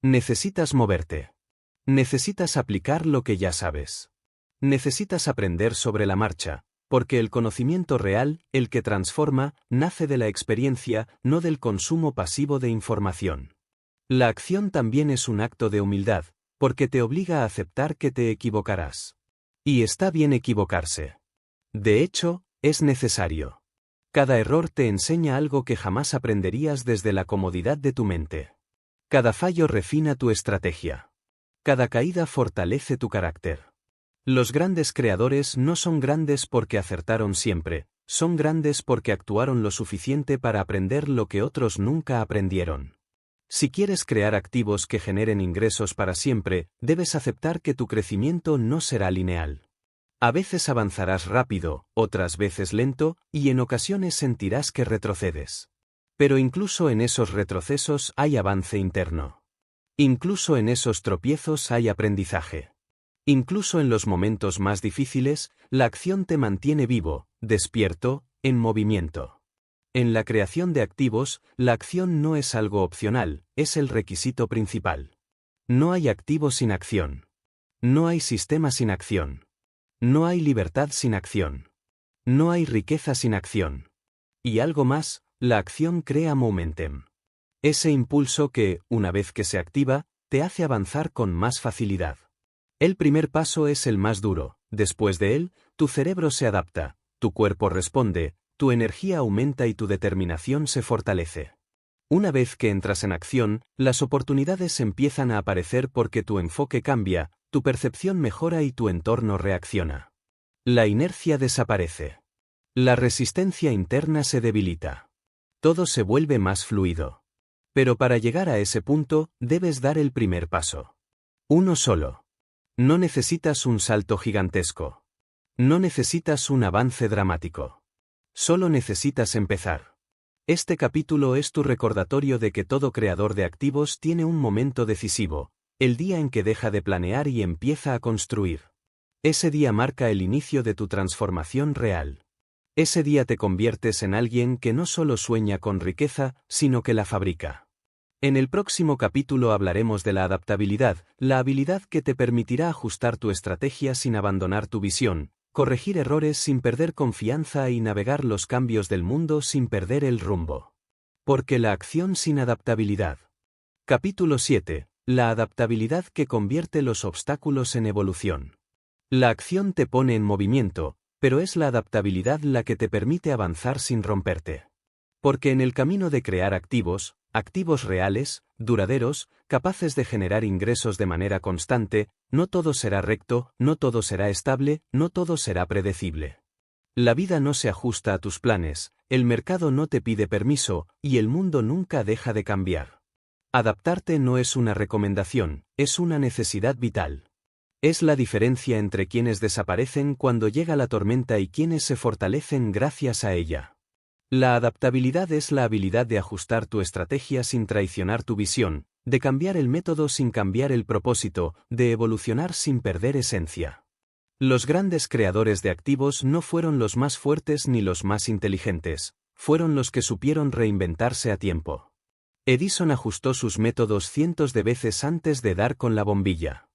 Necesitas moverte. Necesitas aplicar lo que ya sabes. Necesitas aprender sobre la marcha, porque el conocimiento real, el que transforma, nace de la experiencia, no del consumo pasivo de información. La acción también es un acto de humildad, porque te obliga a aceptar que te equivocarás. Y está bien equivocarse. De hecho, es necesario. Cada error te enseña algo que jamás aprenderías desde la comodidad de tu mente. Cada fallo refina tu estrategia. Cada caída fortalece tu carácter. Los grandes creadores no son grandes porque acertaron siempre, son grandes porque actuaron lo suficiente para aprender lo que otros nunca aprendieron. Si quieres crear activos que generen ingresos para siempre, debes aceptar que tu crecimiento no será lineal. A veces avanzarás rápido, otras veces lento, y en ocasiones sentirás que retrocedes. Pero incluso en esos retrocesos hay avance interno. Incluso en esos tropiezos hay aprendizaje. Incluso en los momentos más difíciles, la acción te mantiene vivo, despierto, en movimiento. En la creación de activos, la acción no es algo opcional, es el requisito principal. No hay activo sin acción. No hay sistema sin acción. No hay libertad sin acción. No hay riqueza sin acción. Y algo más, la acción crea momentum. Ese impulso que, una vez que se activa, te hace avanzar con más facilidad. El primer paso es el más duro, después de él, tu cerebro se adapta, tu cuerpo responde, tu energía aumenta y tu determinación se fortalece. Una vez que entras en acción, las oportunidades empiezan a aparecer porque tu enfoque cambia, tu percepción mejora y tu entorno reacciona. La inercia desaparece. La resistencia interna se debilita. Todo se vuelve más fluido. Pero para llegar a ese punto, debes dar el primer paso. Uno solo. No necesitas un salto gigantesco. No necesitas un avance dramático. Solo necesitas empezar. Este capítulo es tu recordatorio de que todo creador de activos tiene un momento decisivo, el día en que deja de planear y empieza a construir. Ese día marca el inicio de tu transformación real. Ese día te conviertes en alguien que no solo sueña con riqueza, sino que la fabrica. En el próximo capítulo hablaremos de la adaptabilidad, la habilidad que te permitirá ajustar tu estrategia sin abandonar tu visión, corregir errores sin perder confianza y navegar los cambios del mundo sin perder el rumbo. Porque la acción sin adaptabilidad. Capítulo 7. La adaptabilidad que convierte los obstáculos en evolución. La acción te pone en movimiento, pero es la adaptabilidad la que te permite avanzar sin romperte. Porque en el camino de crear activos reales, duraderos, capaces de generar ingresos de manera constante, no todo será recto, no todo será estable, no todo será predecible. La vida no se ajusta a tus planes, el mercado no te pide permiso, y el mundo nunca deja de cambiar. Adaptarte no es una recomendación, es una necesidad vital. Es la diferencia entre quienes desaparecen cuando llega la tormenta y quienes se fortalecen gracias a ella. La adaptabilidad es la habilidad de ajustar tu estrategia sin traicionar tu visión, de cambiar el método sin cambiar el propósito, de evolucionar sin perder esencia. Los grandes creadores de activos no fueron los más fuertes ni los más inteligentes, fueron los que supieron reinventarse a tiempo. Edison ajustó sus métodos cientos de veces antes de dar con la bombilla.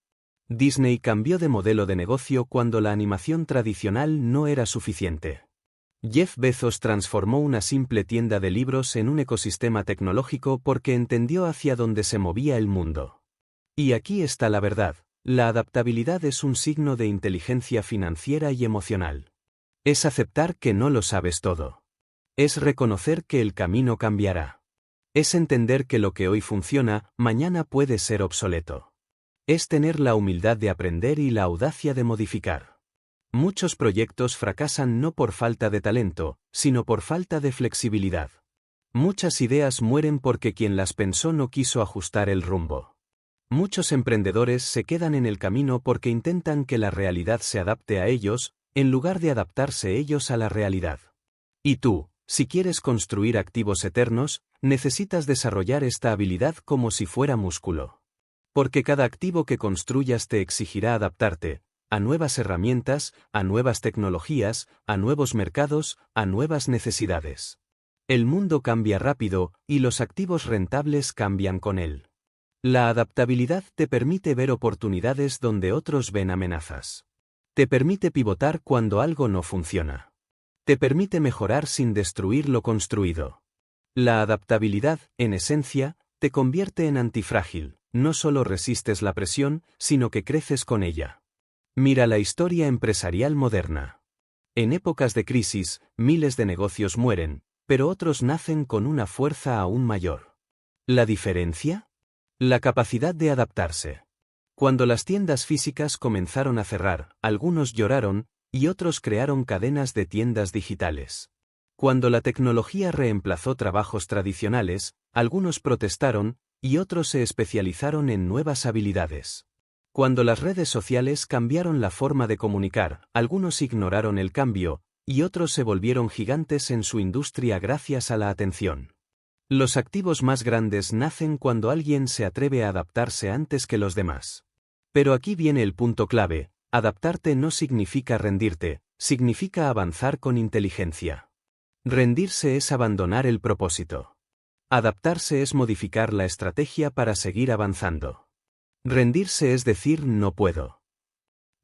Disney cambió de modelo de negocio cuando la animación tradicional no era suficiente. Jeff Bezos transformó una simple tienda de libros en un ecosistema tecnológico porque entendió hacia dónde se movía el mundo. Y aquí está la verdad, la adaptabilidad es un signo de inteligencia financiera y emocional. Es aceptar que no lo sabes todo. Es reconocer que el camino cambiará. Es entender que lo que hoy funciona, mañana puede ser obsoleto. Es tener la humildad de aprender y la audacia de modificar. Muchos proyectos fracasan no por falta de talento, sino por falta de flexibilidad. Muchas ideas mueren porque quien las pensó no quiso ajustar el rumbo. Muchos emprendedores se quedan en el camino porque intentan que la realidad se adapte a ellos, en lugar de adaptarse ellos a la realidad. Y tú, si quieres construir activos eternos, necesitas desarrollar esta habilidad como si fuera músculo. Porque cada activo que construyas te exigirá adaptarte a nuevas herramientas, a nuevas tecnologías, a nuevos mercados, a nuevas necesidades. El mundo cambia rápido, y los activos rentables cambian con él. La adaptabilidad te permite ver oportunidades donde otros ven amenazas. Te permite pivotar cuando algo no funciona. Te permite mejorar sin destruir lo construido. La adaptabilidad, en esencia, te convierte en antifrágil. No solo resistes la presión, sino que creces con ella. Mira la historia empresarial moderna. En épocas de crisis, miles de negocios mueren, pero otros nacen con una fuerza aún mayor. ¿La diferencia? La capacidad de adaptarse. Cuando las tiendas físicas comenzaron a cerrar, algunos lloraron, y otros crearon cadenas de tiendas digitales. Cuando la tecnología reemplazó trabajos tradicionales, algunos protestaron, y otros se especializaron en nuevas habilidades. Cuando las redes sociales cambiaron la forma de comunicar, algunos ignoraron el cambio, y otros se volvieron gigantes en su industria gracias a la atención. Los activos más grandes nacen cuando alguien se atreve a adaptarse antes que los demás. Pero aquí viene el punto clave: adaptarte no significa rendirte, significa avanzar con inteligencia. Rendirse es abandonar el propósito. Adaptarse es modificar la estrategia para seguir avanzando. Rendirse es decir no puedo.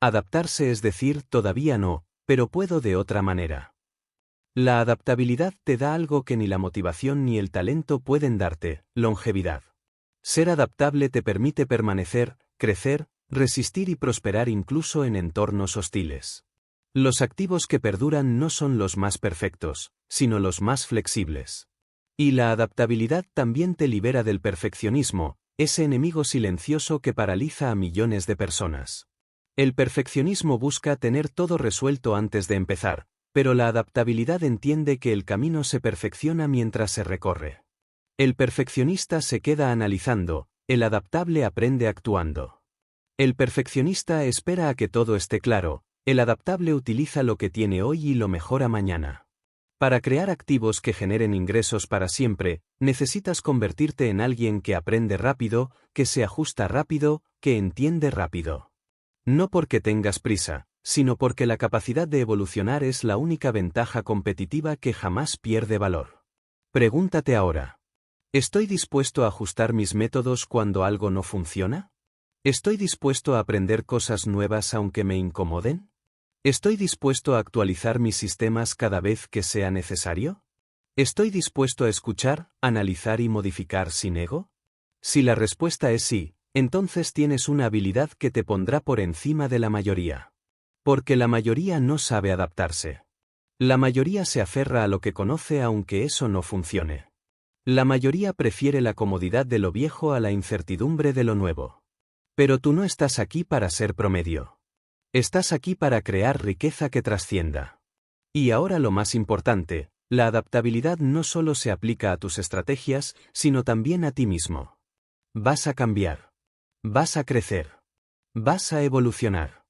Adaptarse es decir todavía no, pero puedo de otra manera. La adaptabilidad te da algo que ni la motivación ni el talento pueden darte: longevidad. Ser adaptable te permite permanecer, crecer, resistir y prosperar incluso en entornos hostiles. Los activos que perduran no son los más perfectos, sino los más flexibles. Y la adaptabilidad también te libera del perfeccionismo, ese enemigo silencioso que paraliza a millones de personas. El perfeccionismo busca tener todo resuelto antes de empezar, pero la adaptabilidad entiende que el camino se perfecciona mientras se recorre. El perfeccionista se queda analizando, el adaptable aprende actuando. El perfeccionista espera a que todo esté claro, el adaptable utiliza lo que tiene hoy y lo mejora mañana. Para crear activos que generen ingresos para siempre, necesitas convertirte en alguien que aprende rápido, que se ajusta rápido, que entiende rápido. No porque tengas prisa, sino porque la capacidad de evolucionar es la única ventaja competitiva que jamás pierde valor. Pregúntate ahora: ¿estoy dispuesto a ajustar mis métodos cuando algo no funciona? ¿Estoy dispuesto a aprender cosas nuevas aunque me incomoden? ¿Estoy dispuesto a actualizar mis sistemas cada vez que sea necesario? ¿Estoy dispuesto a escuchar, analizar y modificar sin ego? Si la respuesta es sí, entonces tienes una habilidad que te pondrá por encima de la mayoría. Porque la mayoría no sabe adaptarse. La mayoría se aferra a lo que conoce aunque eso no funcione. La mayoría prefiere la comodidad de lo viejo a la incertidumbre de lo nuevo. Pero tú no estás aquí para ser promedio. Estás aquí para crear riqueza que trascienda. Y ahora lo más importante: la adaptabilidad no solo se aplica a tus estrategias, sino también a ti mismo. Vas a cambiar. Vas a crecer. Vas a evolucionar.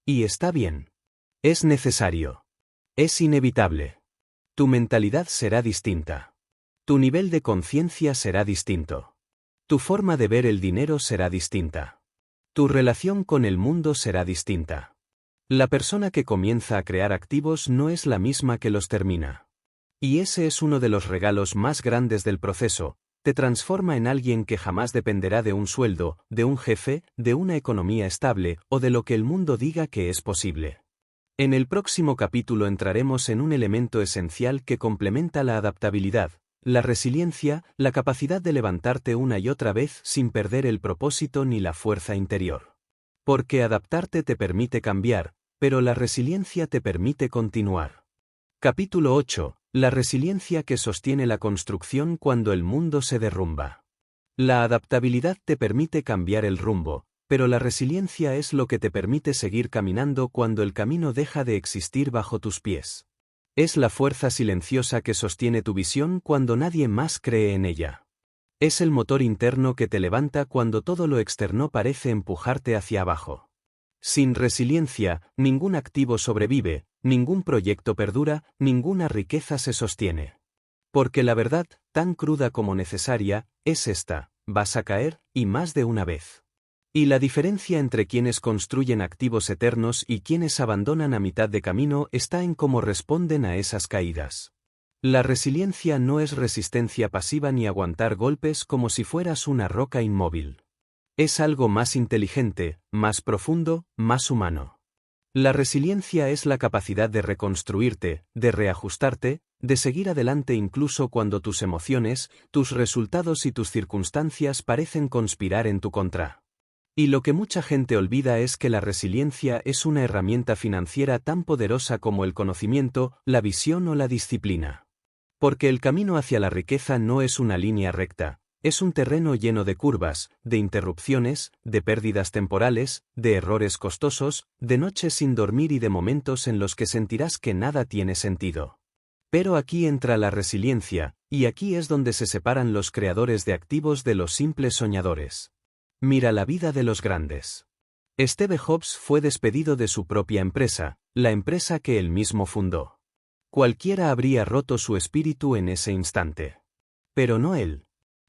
Y está bien. Es necesario. Es inevitable. Tu mentalidad será distinta. Tu nivel de conciencia será distinto. Tu forma de ver el dinero será distinta. Tu relación con el mundo será distinta. La persona que comienza a crear activos no es la misma que los termina. Y ese es uno de los regalos más grandes del proceso: te transforma en alguien que jamás dependerá de un sueldo, de un jefe, de una economía estable o de lo que el mundo diga que es posible. En el próximo capítulo entraremos en un elemento esencial que complementa la adaptabilidad: la resiliencia, la capacidad de levantarte una y otra vez sin perder el propósito ni la fuerza interior. Porque adaptarte te permite cambiar, pero la resiliencia te permite continuar. Capítulo 8. La resiliencia que sostiene la construcción cuando el mundo se derrumba. La adaptabilidad te permite cambiar el rumbo, pero la resiliencia es lo que te permite seguir caminando cuando el camino deja de existir bajo tus pies. Es la fuerza silenciosa que sostiene tu visión cuando nadie más cree en ella. Es el motor interno que te levanta cuando todo lo externo parece empujarte hacia abajo. Sin resiliencia, ningún activo sobrevive, ningún proyecto perdura, ninguna riqueza se sostiene. Porque la verdad, tan cruda como necesaria, es esta: vas a caer, y más de una vez. Y la diferencia entre quienes construyen activos eternos y quienes abandonan a mitad de camino está en cómo responden a esas caídas. La resiliencia no es resistencia pasiva ni aguantar golpes como si fueras una roca inmóvil. Es algo más inteligente, más profundo, más humano. La resiliencia es la capacidad de reconstruirte, de reajustarte, de seguir adelante incluso cuando tus emociones, tus resultados y tus circunstancias parecen conspirar en tu contra. Y lo que mucha gente olvida es que la resiliencia es una herramienta financiera tan poderosa como el conocimiento, la visión o la disciplina. Porque el camino hacia la riqueza no es una línea recta, es un terreno lleno de curvas, de interrupciones, de pérdidas temporales, de errores costosos, de noches sin dormir y de momentos en los que sentirás que nada tiene sentido. Pero aquí entra la resiliencia, y aquí es donde se separan los creadores de activos de los simples soñadores. Mira la vida de los grandes. Steve Jobs fue despedido de su propia empresa, la empresa que él mismo fundó. Cualquiera habría roto su espíritu en ese instante. Pero no él.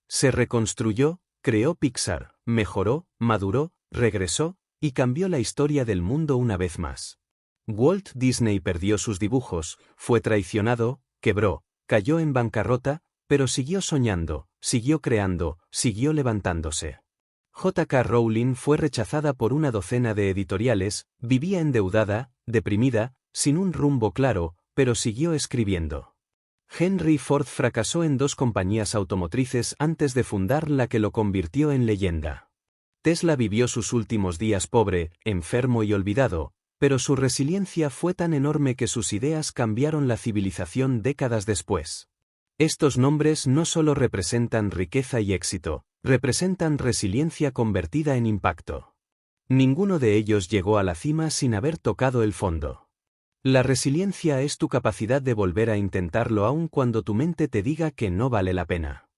Se reconstruyó, creó Pixar, mejoró, maduró, regresó, y cambió la historia del mundo una vez más. Walt Disney perdió sus dibujos, fue traicionado, quebró, cayó en bancarrota, pero siguió soñando, siguió creando, siguió levantándose. J.K. Rowling fue rechazada por una docena de editoriales, vivía endeudada, deprimida, sin un rumbo claro, pero siguió escribiendo. Henry Ford fracasó en 2 compañías automotrices antes de fundar la que lo convirtió en leyenda. Tesla vivió sus últimos días pobre, enfermo y olvidado, pero su resiliencia fue tan enorme que sus ideas cambiaron la civilización décadas después. Estos nombres no solo representan riqueza y éxito, representan resiliencia convertida en impacto. Ninguno de ellos llegó a la cima sin haber tocado el fondo. La resiliencia es tu capacidad de volver a intentarlo aun cuando tu mente te diga que no vale la pena.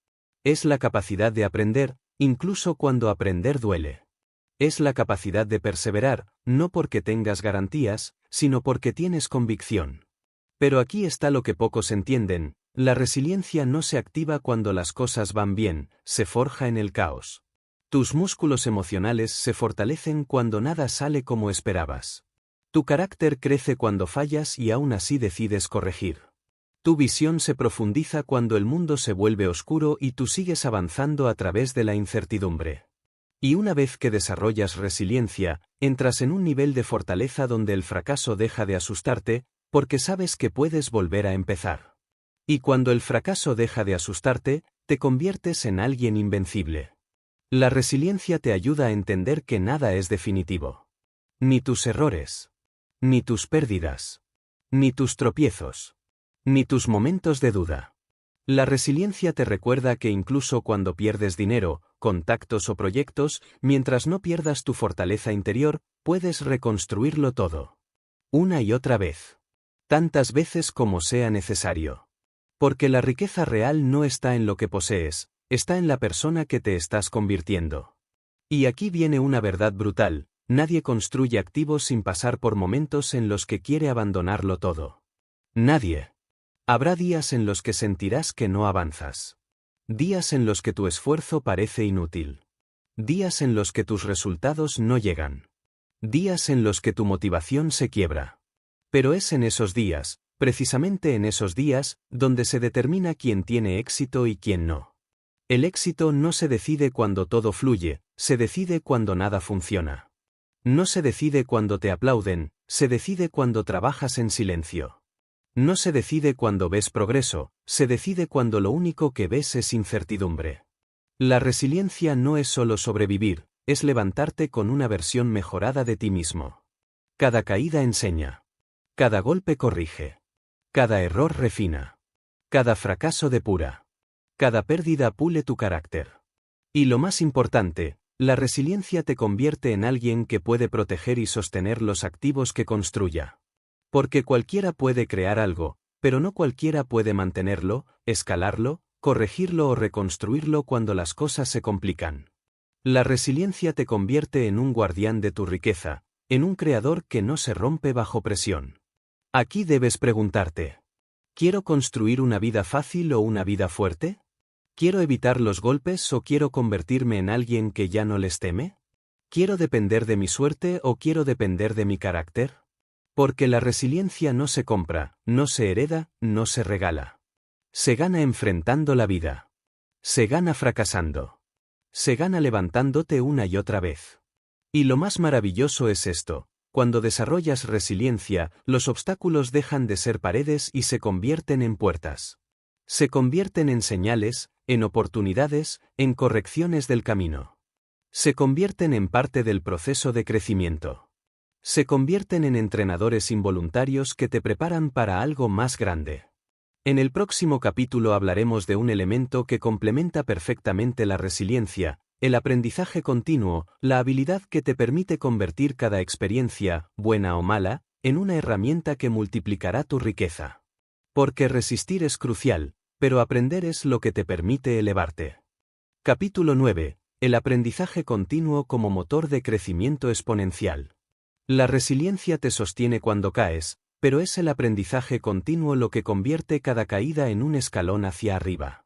Es la capacidad de aprender, incluso cuando aprender duele. Es la capacidad de perseverar, no porque tengas garantías, sino porque tienes convicción. Pero aquí está lo que pocos entienden, la resiliencia no se activa cuando las cosas van bien, se forja en el caos. Tus músculos emocionales se fortalecen cuando nada sale como esperabas. Tu carácter crece cuando fallas y aún así decides corregir. Tu visión se profundiza cuando el mundo se vuelve oscuro y tú sigues avanzando a través de la incertidumbre. Y una vez que desarrollas resiliencia, entras en un nivel de fortaleza donde el fracaso deja de asustarte, porque sabes que puedes volver a empezar. Y cuando el fracaso deja de asustarte, te conviertes en alguien invencible. La resiliencia te ayuda a entender que nada es definitivo. Ni tus errores. Ni tus pérdidas. Ni tus tropiezos. Ni tus momentos de duda. La resiliencia te recuerda que incluso cuando pierdes dinero, contactos o proyectos, mientras no pierdas tu fortaleza interior, puedes reconstruirlo todo. Una y otra vez. Tantas veces como sea necesario. Porque la riqueza real no está en lo que posees, está en la persona que te estás convirtiendo. Y aquí viene una verdad brutal, nadie construye activos sin pasar por momentos en los que quiere abandonarlo todo. Nadie. Habrá días en los que sentirás que no avanzas. Días en los que tu esfuerzo parece inútil. Días en los que tus resultados no llegan. Días en los que tu motivación se quiebra. Pero es en esos días, precisamente en esos días, donde se determina quién tiene éxito y quién no. El éxito no se decide cuando todo fluye, se decide cuando nada funciona. No se decide cuando te aplauden, se decide cuando trabajas en silencio. No se decide cuando ves progreso, se decide cuando lo único que ves es incertidumbre. La resiliencia no es solo sobrevivir, es levantarte con una versión mejorada de ti mismo. Cada caída enseña. Cada golpe corrige. Cada error refina. Cada fracaso depura. Cada pérdida pule tu carácter. Y lo más importante, la resiliencia te convierte en alguien que puede proteger y sostener los activos que construya. Porque cualquiera puede crear algo, pero no cualquiera puede mantenerlo, escalarlo, corregirlo o reconstruirlo cuando las cosas se complican. La resiliencia te convierte en un guardián de tu riqueza, en un creador que no se rompe bajo presión. Aquí debes preguntarte: ¿quiero construir una vida fácil o una vida fuerte? ¿Quiero evitar los golpes o quiero convertirme en alguien que ya no les teme? ¿Quiero depender de mi suerte o quiero depender de mi carácter? Porque la resiliencia no se compra, no se hereda, no se regala. Se gana enfrentando la vida. Se gana fracasando. Se gana levantándote una y otra vez. Y lo más maravilloso es esto: cuando desarrollas resiliencia, los obstáculos dejan de ser paredes y se convierten en puertas. Se convierten en señales, en oportunidades, en correcciones del camino. Se convierten en parte del proceso de crecimiento. Se convierten en entrenadores involuntarios que te preparan para algo más grande. En el próximo capítulo hablaremos de un elemento que complementa perfectamente la resiliencia, el aprendizaje continuo, la habilidad que te permite convertir cada experiencia, buena o mala, en una herramienta que multiplicará tu riqueza. Porque resistir es crucial, pero aprender es lo que te permite elevarte. Capítulo 9. El aprendizaje continuo como motor de crecimiento exponencial. La resiliencia te sostiene cuando caes, pero es el aprendizaje continuo lo que convierte cada caída en un escalón hacia arriba.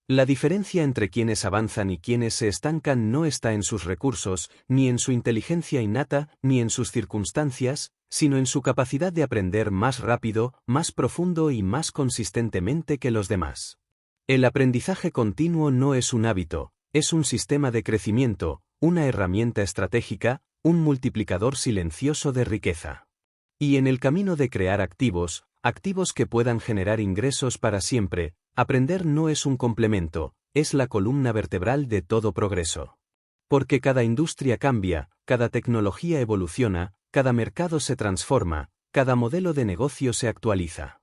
La diferencia entre quienes avanzan y quienes se estancan no está en sus recursos, ni en su inteligencia innata, ni en sus circunstancias, sino en su capacidad de aprender más rápido, más profundo y más consistentemente que los demás. El aprendizaje continuo no es un hábito, es un sistema de crecimiento, una herramienta estratégica, un multiplicador silencioso de riqueza. Y en el camino de crear activos que puedan generar ingresos para siempre, aprender no es un complemento, es la columna vertebral de todo progreso. Porque cada industria cambia, cada tecnología evoluciona, cada mercado se transforma, cada modelo de negocio se actualiza.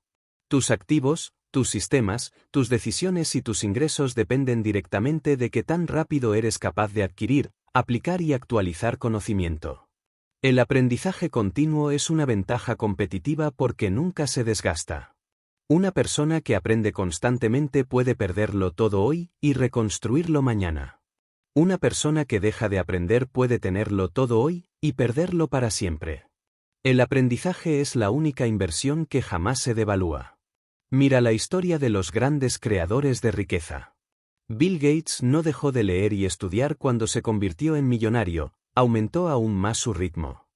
Tus activos, tus sistemas, tus decisiones y tus ingresos dependen directamente de qué tan rápido eres capaz de adquirir, aplicar y actualizar conocimiento. El aprendizaje continuo es una ventaja competitiva porque nunca se desgasta. Una persona que aprende constantemente puede perderlo todo hoy y reconstruirlo mañana. Una persona que deja de aprender puede tenerlo todo hoy y perderlo para siempre. El aprendizaje es la única inversión que jamás se devalúa. Mira la historia de los grandes creadores de riqueza. Bill Gates no dejó de leer y estudiar cuando se convirtió en millonario, aumentó aún más su ritmo.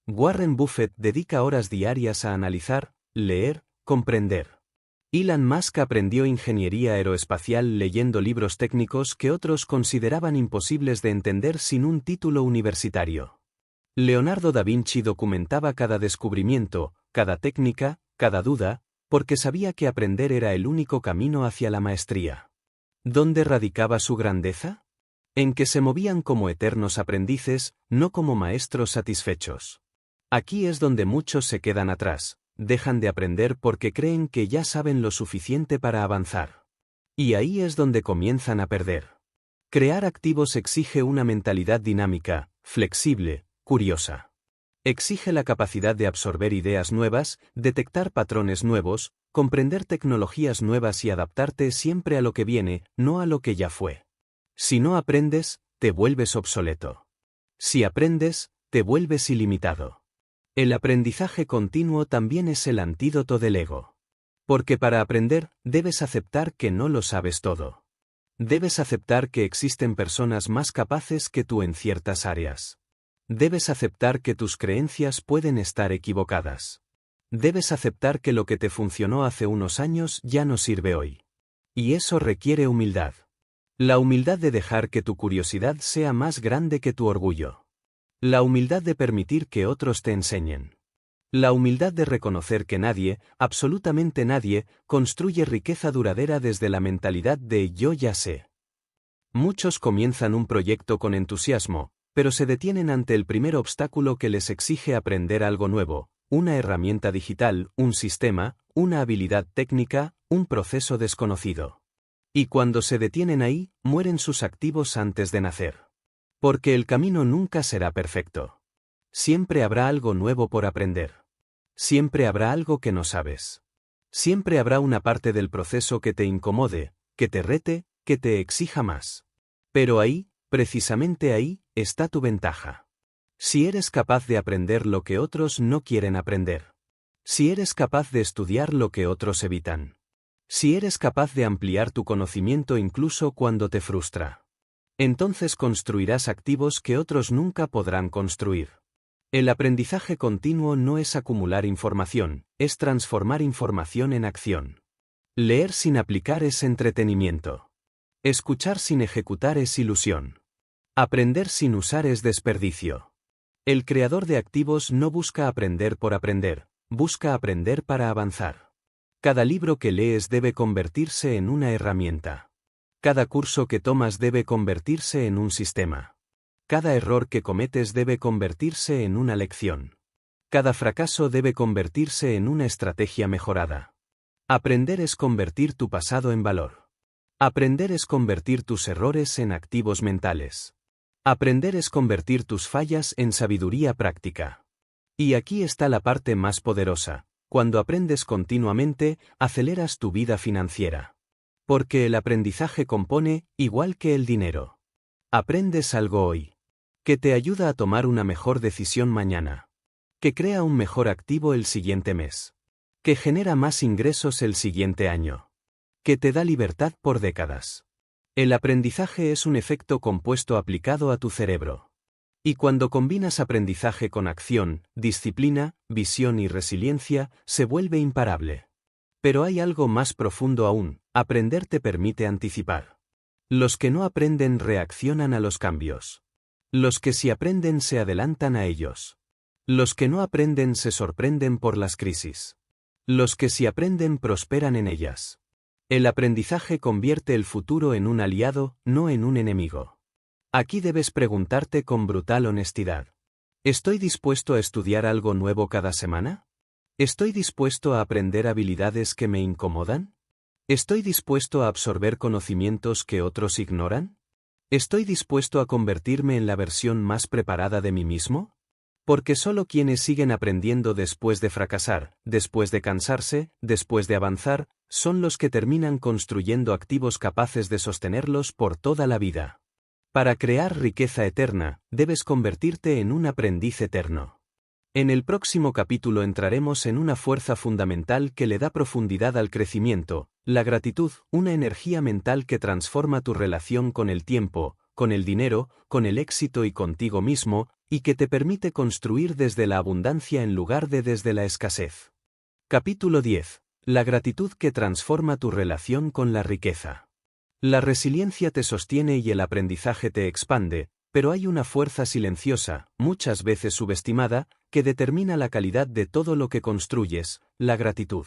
Warren Buffett dedica horas diarias a analizar, leer, comprender. Elon Musk aprendió ingeniería aeroespacial leyendo libros técnicos que otros consideraban imposibles de entender sin un título universitario. Leonardo da Vinci documentaba cada descubrimiento, cada técnica, cada duda, porque sabía que aprender era el único camino hacia la maestría. ¿Dónde radicaba su grandeza? En que se movían como eternos aprendices, no como maestros satisfechos. Aquí es donde muchos se quedan atrás, dejan de aprender porque creen que ya saben lo suficiente para avanzar. Y ahí es donde comienzan a perder. Crear activos exige una mentalidad dinámica, flexible, curiosa. Exige la capacidad de absorber ideas nuevas, detectar patrones nuevos, comprender tecnologías nuevas y adaptarte siempre a lo que viene, no a lo que ya fue. Si no aprendes, te vuelves obsoleto. Si aprendes, te vuelves ilimitado. El aprendizaje continuo también es el antídoto del ego. Porque para aprender, debes aceptar que no lo sabes todo. Debes aceptar que existen personas más capaces que tú en ciertas áreas. Debes aceptar que tus creencias pueden estar equivocadas. Debes aceptar que lo que te funcionó hace unos años ya no sirve hoy. Y eso requiere humildad. La humildad de dejar que tu curiosidad sea más grande que tu orgullo. La humildad de permitir que otros te enseñen. La humildad de reconocer que nadie, absolutamente nadie, construye riqueza duradera desde la mentalidad de yo ya sé. Muchos comienzan un proyecto con entusiasmo, pero se detienen ante el primer obstáculo que les exige aprender algo nuevo, una herramienta digital, un sistema, una habilidad técnica, un proceso desconocido. Y cuando se detienen ahí, mueren sus activos antes de nacer. Porque el camino nunca será perfecto. Siempre habrá algo nuevo por aprender. Siempre habrá algo que no sabes. Siempre habrá una parte del proceso que te incomode, que te rete, que te exija más. Pero ahí, precisamente ahí, está tu ventaja. Si eres capaz de aprender lo que otros no quieren aprender. Si eres capaz de estudiar lo que otros evitan. Si eres capaz de ampliar tu conocimiento incluso cuando te frustra. Entonces construirás activos que otros nunca podrán construir. El aprendizaje continuo no es acumular información, es transformar información en acción. Leer sin aplicar es entretenimiento. Escuchar sin ejecutar es ilusión. Aprender sin usar es desperdicio. El creador de activos no busca aprender por aprender, busca aprender para avanzar. Cada libro que lees debe convertirse en una herramienta. Cada curso que tomas debe convertirse en un sistema. Cada error que cometes debe convertirse en una lección. Cada fracaso debe convertirse en una estrategia mejorada. Aprender es convertir tu pasado en valor. Aprender es convertir tus errores en activos mentales. Aprender es convertir tus fallas en sabiduría práctica. Y aquí está la parte más poderosa. Cuando aprendes continuamente, aceleras tu vida financiera. Porque el aprendizaje compone, igual que el dinero. Aprendes algo hoy. Que te ayuda a tomar una mejor decisión mañana. Que crea un mejor activo el siguiente mes. Que genera más ingresos el siguiente año. Que te da libertad por décadas. El aprendizaje es un efecto compuesto aplicado a tu cerebro. Y cuando combinas aprendizaje con acción, disciplina, visión y resiliencia, se vuelve imparable. Pero hay algo más profundo aún: aprender te permite anticipar. Los que no aprenden reaccionan a los cambios. Los que sí aprenden se adelantan a ellos. Los que no aprenden se sorprenden por las crisis. Los que sí aprenden prosperan en ellas. El aprendizaje convierte el futuro en un aliado, no en un enemigo. Aquí debes preguntarte con brutal honestidad: ¿estoy dispuesto a estudiar algo nuevo cada semana? ¿Estoy dispuesto a aprender habilidades que me incomodan? ¿Estoy dispuesto a absorber conocimientos que otros ignoran? ¿Estoy dispuesto a convertirme en la versión más preparada de mí mismo? Porque solo quienes siguen aprendiendo después de fracasar, después de cansarse, después de avanzar, son los que terminan construyendo activos capaces de sostenerlos por toda la vida. Para crear riqueza eterna, debes convertirte en un aprendiz eterno. En el próximo capítulo entraremos en una fuerza fundamental que le da profundidad al crecimiento: la gratitud, una energía mental que transforma tu relación con el tiempo, con el dinero, con el éxito y contigo mismo, y que te permite construir desde la abundancia en lugar de desde la escasez. Capítulo 10. La gratitud que transforma tu relación con la riqueza. La resiliencia te sostiene y el aprendizaje te expande, pero hay una fuerza silenciosa, muchas veces subestimada, que determina la calidad de todo lo que construyes: la gratitud.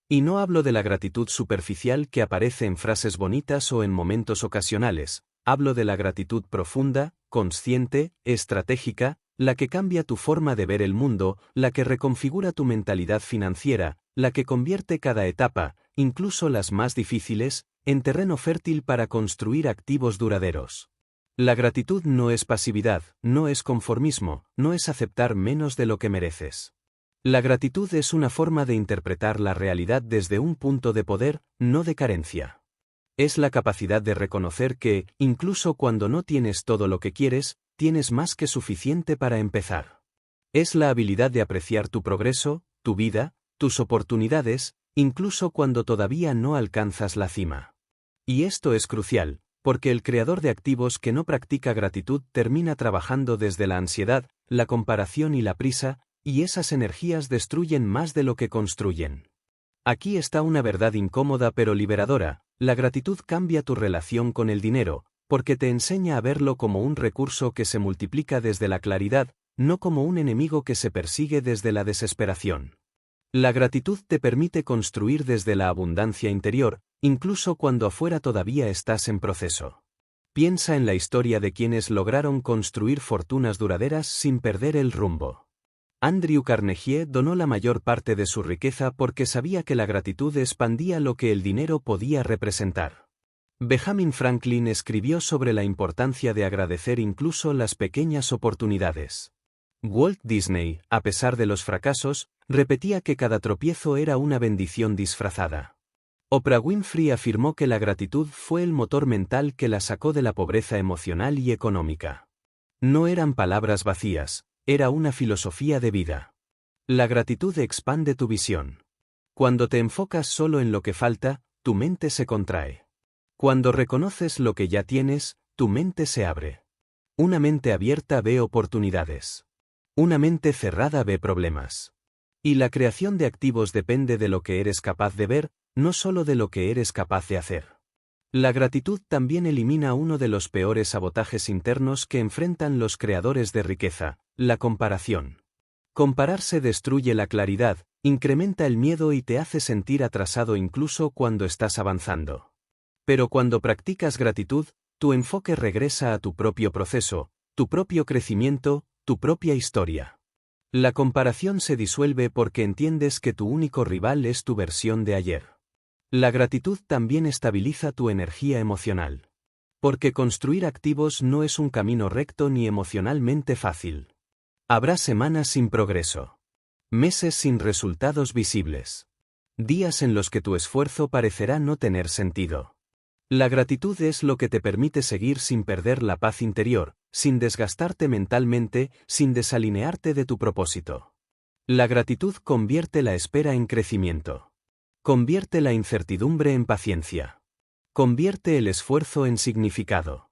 Y no hablo de la gratitud superficial que aparece en frases bonitas o en momentos ocasionales. Hablo de la gratitud profunda, consciente, estratégica, la que cambia tu forma de ver el mundo, la que reconfigura tu mentalidad financiera, la que convierte cada etapa, incluso las más difíciles, en terreno fértil para construir activos duraderos. La gratitud no es pasividad, no es conformismo, no es aceptar menos de lo que mereces. La gratitud es una forma de interpretar la realidad desde un punto de poder, no de carencia. Es la capacidad de reconocer que, incluso cuando no tienes todo lo que quieres, tienes más que suficiente para empezar. Es la habilidad de apreciar tu progreso, tu vida, tus oportunidades, incluso cuando todavía no alcanzas la cima. Y esto es crucial, porque el creador de activos que no practica gratitud termina trabajando desde la ansiedad, la comparación y la prisa, y esas energías destruyen más de lo que construyen. Aquí está una verdad incómoda pero liberadora: la gratitud cambia tu relación con el dinero, porque te enseña a verlo como un recurso que se multiplica desde la claridad, no como un enemigo que se persigue desde la desesperación. La gratitud te permite construir desde la abundancia interior, incluso cuando afuera todavía estás en proceso. Piensa en la historia de quienes lograron construir fortunas duraderas sin perder el rumbo. Andrew Carnegie donó la mayor parte de su riqueza porque sabía que la gratitud expandía lo que el dinero podía representar. Benjamin Franklin escribió sobre la importancia de agradecer incluso las pequeñas oportunidades. Walt Disney, a pesar de los fracasos, repetía que cada tropiezo era una bendición disfrazada. Oprah Winfrey afirmó que la gratitud fue el motor mental que la sacó de la pobreza emocional y económica. No eran palabras vacías, era una filosofía de vida. La gratitud expande tu visión. Cuando te enfocas solo en lo que falta, tu mente se contrae. Cuando reconoces lo que ya tienes, tu mente se abre. Una mente abierta ve oportunidades. Una mente cerrada ve problemas. Y la creación de activos depende de lo que eres capaz de ver, no solo de lo que eres capaz de hacer. La gratitud también elimina uno de los peores sabotajes internos que enfrentan los creadores de riqueza: la comparación. Compararse destruye la claridad, incrementa el miedo y te hace sentir atrasado incluso cuando estás avanzando. Pero cuando practicas gratitud, tu enfoque regresa a tu propio proceso, tu propio crecimiento, tu propia historia. La comparación se disuelve porque entiendes que tu único rival es tu versión de ayer. La gratitud también estabiliza tu energía emocional. Porque construir activos no es un camino recto ni emocionalmente fácil. Habrá semanas sin progreso. Meses sin resultados visibles. Días en los que tu esfuerzo parecerá no tener sentido. La gratitud es lo que te permite seguir sin perder la paz interior, sin desgastarte mentalmente, sin desalinearte de tu propósito. La gratitud convierte la espera en crecimiento. Convierte la incertidumbre en paciencia. Convierte el esfuerzo en significado.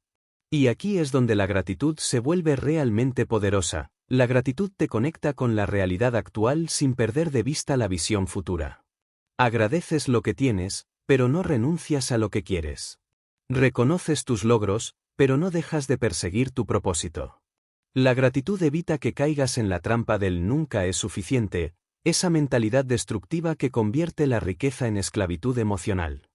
Y aquí es donde la gratitud se vuelve realmente poderosa. La gratitud te conecta con la realidad actual sin perder de vista la visión futura. Agradeces lo que tienes, pero no renuncias a lo que quieres. Reconoces tus logros, pero no dejas de perseguir tu propósito. La gratitud evita que caigas en la trampa del nunca es suficiente, esa mentalidad destructiva que convierte la riqueza en esclavitud emocional.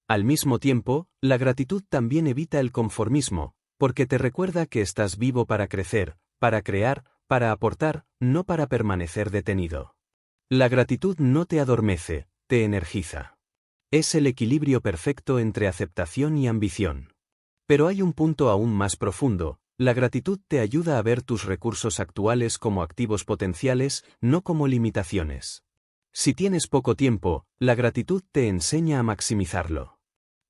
Al mismo tiempo, la gratitud también evita el conformismo, porque te recuerda que estás vivo para crecer, para crear, para aportar, no para permanecer detenido. La gratitud no te adormece, te energiza. Es el equilibrio perfecto entre aceptación y ambición. Pero hay un punto aún más profundo: la gratitud te ayuda a ver tus recursos actuales como activos potenciales, no como limitaciones. Si tienes poco tiempo, la gratitud te enseña a maximizarlo.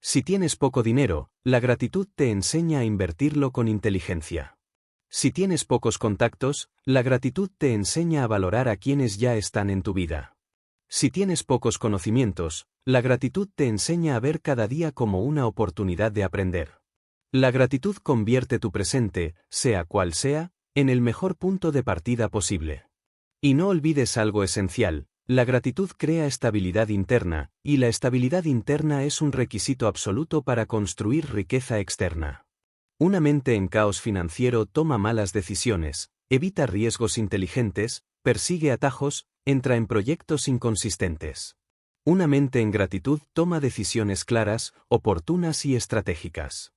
Si tienes poco dinero, la gratitud te enseña a invertirlo con inteligencia. Si tienes pocos contactos, la gratitud te enseña a valorar a quienes ya están en tu vida. Si tienes pocos conocimientos, la gratitud te enseña a ver cada día como una oportunidad de aprender. La gratitud convierte tu presente, sea cual sea, en el mejor punto de partida posible. Y no olvides algo esencial: la gratitud crea estabilidad interna, y la estabilidad interna es un requisito absoluto para construir riqueza externa. Una mente en caos financiero toma malas decisiones, evita riesgos inteligentes, persigue atajos, entra en proyectos inconsistentes. Una mente en gratitud toma decisiones claras, oportunas y estratégicas.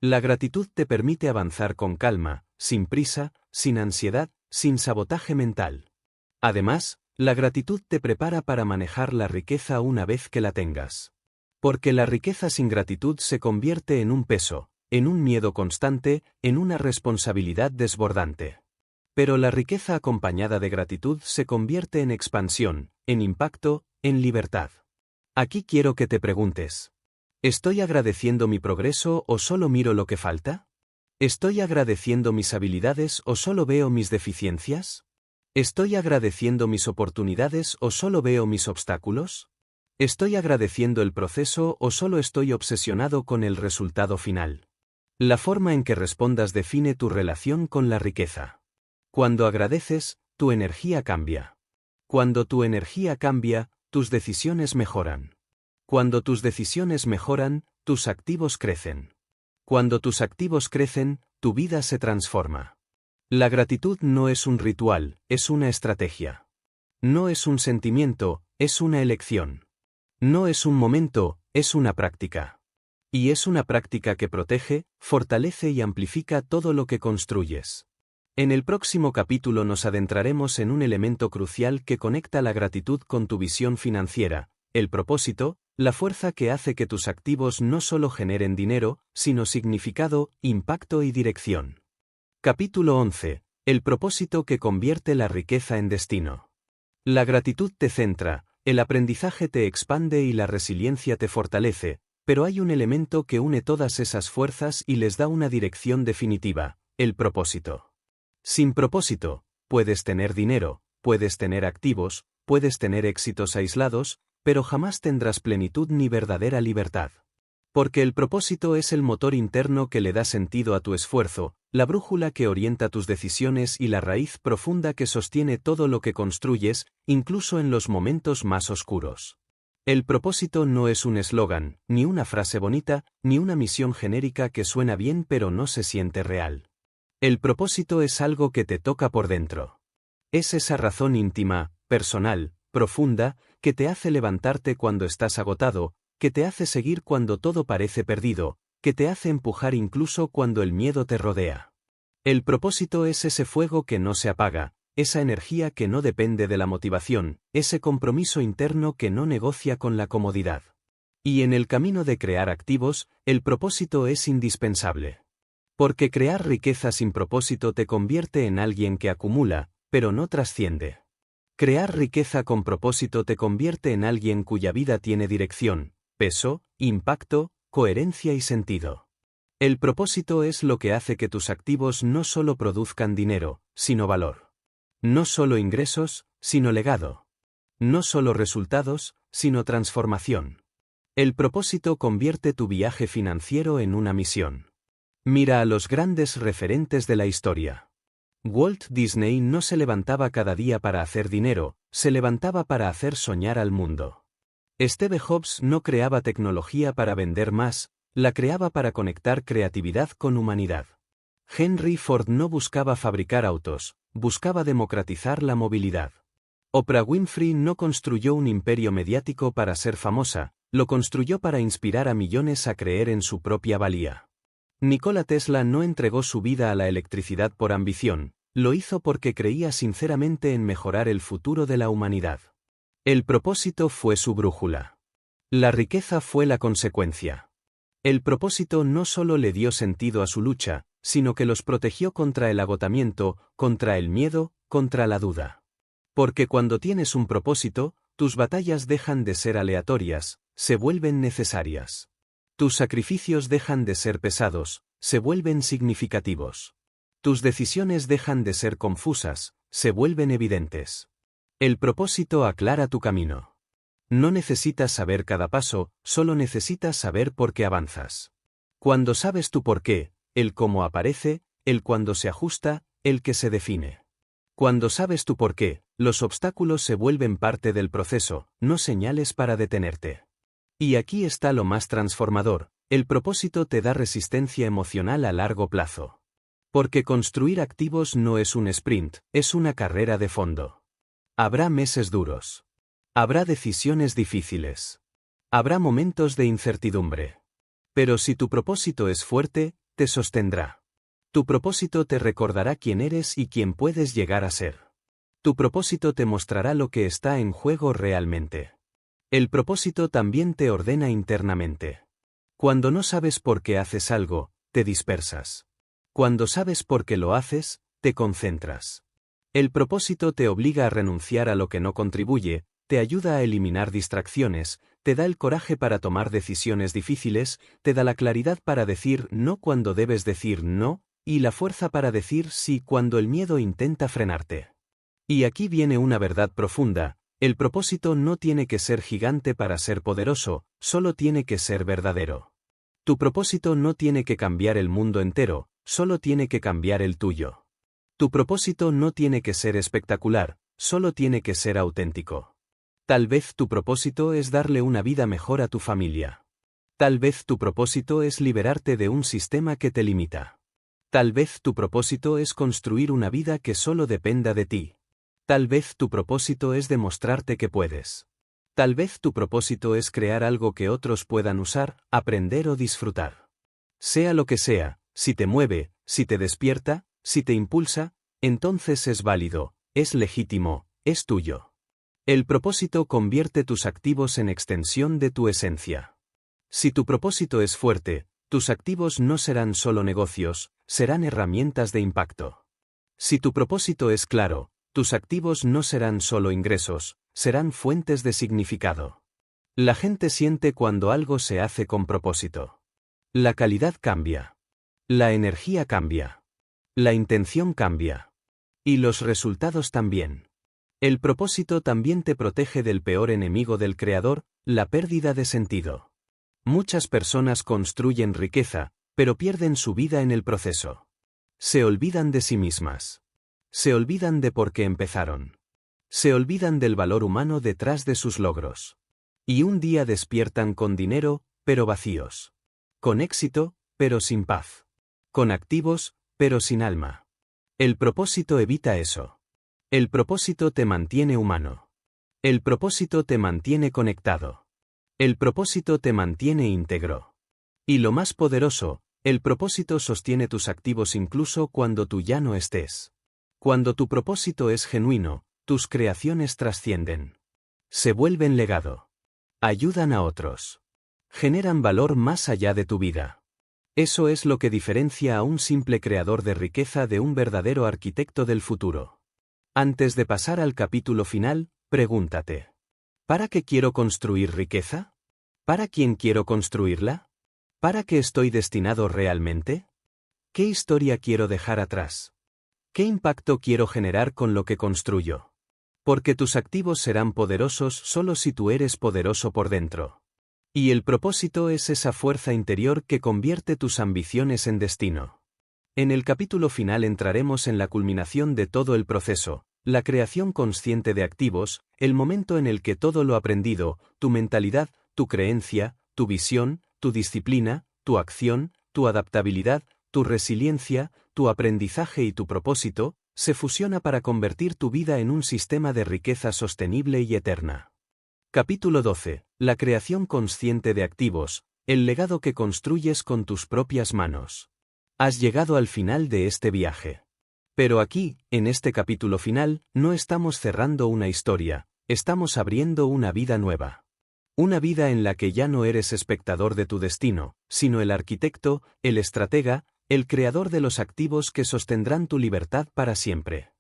La gratitud te permite avanzar con calma, sin prisa, sin ansiedad, sin sabotaje mental. Además, la gratitud te prepara para manejar la riqueza una vez que la tengas. Porque la riqueza sin gratitud se convierte en un peso, en un miedo constante, en una responsabilidad desbordante. Pero la riqueza acompañada de gratitud se convierte en expansión, en impacto, en libertad. Aquí quiero que te preguntes: ¿estoy agradeciendo mi progreso o solo miro lo que falta? ¿Estoy agradeciendo mis habilidades o solo veo mis deficiencias? ¿Estoy agradeciendo mis oportunidades o solo veo mis obstáculos? ¿Estoy agradeciendo el proceso o solo estoy obsesionado con el resultado final? La forma en que respondas define tu relación con la riqueza. Cuando agradeces, tu energía cambia. Cuando tu energía cambia, tus decisiones mejoran. Cuando tus decisiones mejoran, tus activos crecen. Cuando tus activos crecen, tu vida se transforma. La gratitud no es un ritual, es una estrategia. No es un sentimiento, es una elección. No es un momento, es una práctica. Y es una práctica que protege, fortalece y amplifica todo lo que construyes. En el próximo capítulo nos adentraremos en un elemento crucial que conecta la gratitud con tu visión financiera: el propósito, la fuerza que hace que tus activos no solo generen dinero, sino significado, impacto y dirección. Capítulo 11. El propósito que convierte la riqueza en destino. La gratitud te centra, el aprendizaje te expande y la resiliencia te fortalece, pero hay un elemento que une todas esas fuerzas y les da una dirección definitiva: el propósito. Sin propósito, puedes tener dinero, puedes tener activos, puedes tener éxitos aislados, pero jamás tendrás plenitud ni verdadera libertad. Porque el propósito es el motor interno que le da sentido a tu esfuerzo, la brújula que orienta tus decisiones y la raíz profunda que sostiene todo lo que construyes, incluso en los momentos más oscuros. El propósito no es un eslogan, ni una frase bonita, ni una misión genérica que suena bien pero no se siente real. El propósito es algo que te toca por dentro. Es esa razón íntima, personal, profunda, que te hace levantarte cuando estás agotado, que te hace seguir cuando todo parece perdido, que te hace empujar incluso cuando el miedo te rodea. El propósito es ese fuego que no se apaga, esa energía que no depende de la motivación, ese compromiso interno que no negocia con la comodidad. Y en el camino de crear activos, el propósito es indispensable. Porque crear riqueza sin propósito te convierte en alguien que acumula, pero no trasciende. Crear riqueza con propósito te convierte en alguien cuya vida tiene dirección, peso, impacto, coherencia y sentido. El propósito es lo que hace que tus activos no solo produzcan dinero, sino valor. No solo ingresos, sino legado. No solo resultados, sino transformación. El propósito convierte tu viaje financiero en una misión. Mira a los grandes referentes de la historia. Walt Disney no se levantaba cada día para hacer dinero, se levantaba para hacer soñar al mundo. Steve Jobs no creaba tecnología para vender más, la creaba para conectar creatividad con humanidad. Henry Ford no buscaba fabricar autos, buscaba democratizar la movilidad. Oprah Winfrey no construyó un imperio mediático para ser famosa, lo construyó para inspirar a millones a creer en su propia valía. Nikola Tesla no entregó su vida a la electricidad por ambición, lo hizo porque creía sinceramente en mejorar el futuro de la humanidad. El propósito fue su brújula. La riqueza fue la consecuencia. El propósito no solo le dio sentido a su lucha, sino que los protegió contra el agotamiento, contra el miedo, contra la duda. Porque cuando tienes un propósito, tus batallas dejan de ser aleatorias, se vuelven necesarias. Tus sacrificios dejan de ser pesados, se vuelven significativos. Tus decisiones dejan de ser confusas, se vuelven evidentes. El propósito aclara tu camino. No necesitas saber cada paso, solo necesitas saber por qué avanzas. Cuando sabes tu por qué, el cómo aparece, el cuándo se ajusta, el que se define. Cuando sabes tu por qué, los obstáculos se vuelven parte del proceso, no señales para detenerte. Y aquí está lo más transformador, el propósito te da resistencia emocional a largo plazo. Porque construir activos no es un sprint, es una carrera de fondo. Habrá meses duros. Habrá decisiones difíciles. Habrá momentos de incertidumbre. Pero si tu propósito es fuerte, te sostendrá. Tu propósito te recordará quién eres y quién puedes llegar a ser. Tu propósito te mostrará lo que está en juego realmente. El propósito también te ordena internamente. Cuando no sabes por qué haces algo, te dispersas. Cuando sabes por qué lo haces, te concentras. El propósito te obliga a renunciar a lo que no contribuye, te ayuda a eliminar distracciones, te da el coraje para tomar decisiones difíciles, te da la claridad para decir no cuando debes decir no, y la fuerza para decir sí cuando el miedo intenta frenarte. Y aquí viene una verdad profunda, el propósito no tiene que ser gigante para ser poderoso, solo tiene que ser verdadero. Tu propósito no tiene que cambiar el mundo entero, solo tiene que cambiar el tuyo. Tu propósito no tiene que ser espectacular, solo tiene que ser auténtico. Tal vez tu propósito es darle una vida mejor a tu familia. Tal vez tu propósito es liberarte de un sistema que te limita. Tal vez tu propósito es construir una vida que solo dependa de ti. Tal vez tu propósito es demostrarte que puedes. Tal vez tu propósito es crear algo que otros puedan usar, aprender o disfrutar. Sea lo que sea, si te mueve, si te despierta, si te impulsa, entonces es válido, es legítimo, es tuyo. El propósito convierte tus activos en extensión de tu esencia. Si tu propósito es fuerte, tus activos no serán solo negocios, serán herramientas de impacto. Si tu propósito es claro, tus activos no serán solo ingresos, serán fuentes de significado. La gente siente cuando algo se hace con propósito. La calidad cambia. La energía cambia. La intención cambia. Y los resultados también. El propósito también te protege del peor enemigo del creador, la pérdida de sentido. Muchas personas construyen riqueza, pero pierden su vida en el proceso. Se olvidan de sí mismas. Se olvidan de por qué empezaron. Se olvidan del valor humano detrás de sus logros. Y un día despiertan con dinero, pero vacíos. Con éxito, pero sin paz. Con activos, pero sin alma. El propósito evita eso. El propósito te mantiene humano. El propósito te mantiene conectado. El propósito te mantiene íntegro. Y lo más poderoso, el propósito sostiene tus activos incluso cuando tú ya no estés. Cuando tu propósito es genuino, tus creaciones trascienden. Se vuelven legado. Ayudan a otros. Generan valor más allá de tu vida. Eso es lo que diferencia a un simple creador de riqueza de un verdadero arquitecto del futuro. Antes de pasar al capítulo final, pregúntate: ¿para qué quiero construir riqueza? ¿Para quién quiero construirla? ¿Para qué estoy destinado realmente? ¿Qué historia quiero dejar atrás? ¿Qué impacto quiero generar con lo que construyo? Porque tus activos serán poderosos solo si tú eres poderoso por dentro. Y el propósito es esa fuerza interior que convierte tus ambiciones en destino. En el capítulo final entraremos en la culminación de todo el proceso, la creación consciente de activos, el momento en el que todo lo aprendido, tu mentalidad, tu creencia, tu visión, tu disciplina, tu acción, tu adaptabilidad, tu resiliencia, tu aprendizaje y tu propósito, se fusiona para convertir tu vida en un sistema de riqueza sostenible y eterna. Capítulo 12. La creación consciente de activos, el legado que construyes con tus propias manos. Has llegado al final de este viaje. Pero aquí, en este capítulo final, no estamos cerrando una historia, estamos abriendo una vida nueva. Una vida en la que ya no eres espectador de tu destino, sino el arquitecto, el estratega, el creador de los activos que sostendrán tu libertad para siempre.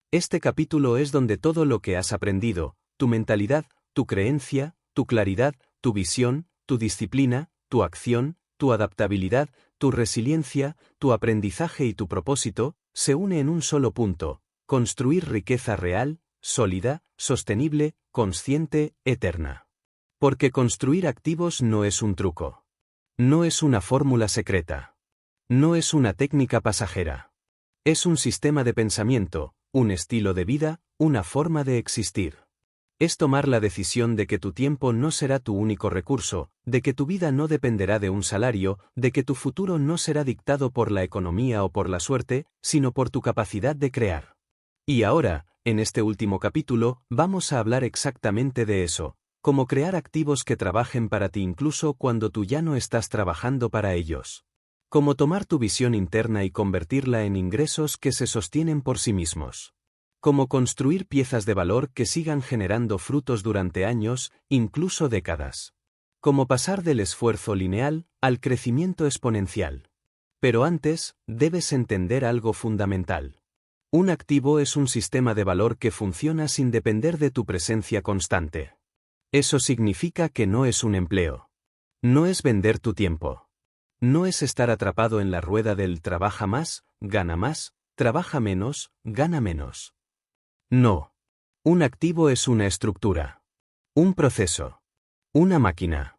Este capítulo es donde todo lo que has aprendido, tu mentalidad, tu creencia, tu claridad, tu visión, tu disciplina, tu acción, tu adaptabilidad, tu resiliencia, tu aprendizaje y tu propósito, se une en un solo punto: construir riqueza real, sólida, sostenible, consciente, eterna. Porque construir activos no es un truco. No es una fórmula secreta. No es una técnica pasajera. Es un sistema de pensamiento, un estilo de vida, una forma de existir. Es tomar la decisión de que tu tiempo no será tu único recurso, de que tu vida no dependerá de un salario, de que tu futuro no será dictado por la economía o por la suerte, sino por tu capacidad de crear. Y ahora, en este último capítulo, vamos a hablar exactamente de eso: cómo crear activos que trabajen para ti incluso cuando tú ya no estás trabajando para ellos. Cómo tomar tu visión interna y convertirla en ingresos que se sostienen por sí mismos. Cómo construir piezas de valor que sigan generando frutos durante años, incluso décadas. Cómo pasar del esfuerzo lineal al crecimiento exponencial. Pero antes, debes entender algo fundamental. Un activo es un sistema de valor que funciona sin depender de tu presencia constante. Eso significa que no es un empleo. No es vender tu tiempo. No es estar atrapado en la rueda del trabaja más, gana más, trabaja menos, gana menos. No. Un activo es una estructura. Un proceso. Una máquina.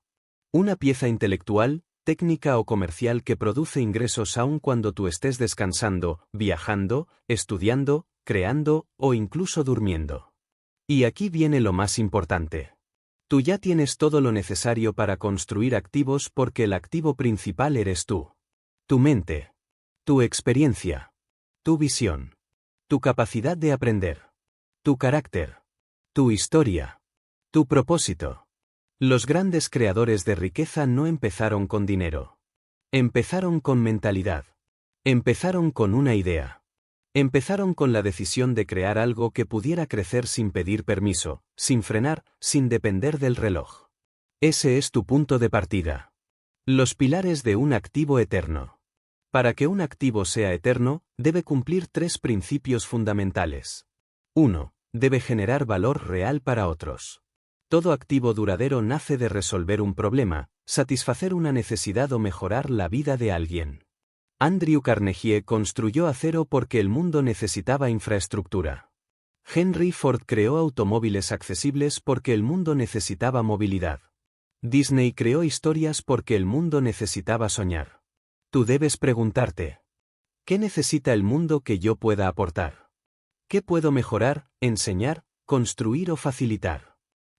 Una pieza intelectual, técnica o comercial que produce ingresos aun cuando tú estés descansando, viajando, estudiando, creando o incluso durmiendo. Y aquí viene lo más importante. Tú ya tienes todo lo necesario para construir activos porque el activo principal eres tú. Tu mente. Tu experiencia. Tu visión. Tu capacidad de aprender. Tu carácter. Tu historia. Tu propósito. Los grandes creadores de riqueza no empezaron con dinero. Empezaron con mentalidad. Empezaron con una idea. Empezaron con la decisión de crear algo que pudiera crecer sin pedir permiso, sin frenar, sin depender del reloj. Ese es tu punto de partida. Los pilares de un activo eterno. Para que un activo sea eterno, debe cumplir 3 principios fundamentales. 1. Debe generar valor real para otros. Todo activo duradero nace de resolver un problema, satisfacer una necesidad o mejorar la vida de alguien. Andrew Carnegie construyó acero porque el mundo necesitaba infraestructura. Henry Ford creó automóviles accesibles porque el mundo necesitaba movilidad. Disney creó historias porque el mundo necesitaba soñar. Tú debes preguntarte: ¿qué necesita el mundo que yo pueda aportar? ¿Qué puedo mejorar, enseñar, construir o facilitar?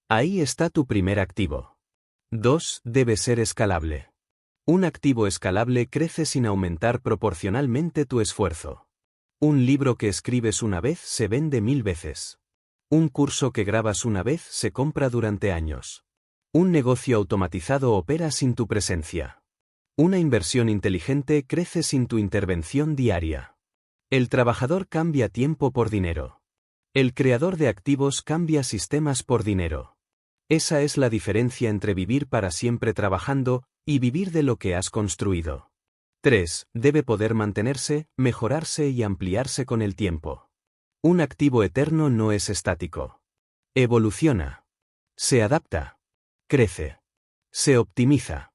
Ahí está tu primer activo. 2. Debe ser escalable. Un activo escalable crece sin aumentar proporcionalmente tu esfuerzo. Un libro que escribes una vez se vende 1000 veces. Un curso que grabas una vez se compra durante años. Un negocio automatizado opera sin tu presencia. Una inversión inteligente crece sin tu intervención diaria. El trabajador cambia tiempo por dinero. El creador de activos cambia sistemas por dinero. Esa es la diferencia entre vivir para siempre trabajando y vivir de lo que has construido. 3. Debe poder mantenerse, mejorarse y ampliarse con el tiempo. Un activo eterno no es estático. Evoluciona. Se adapta. Crece. Se optimiza.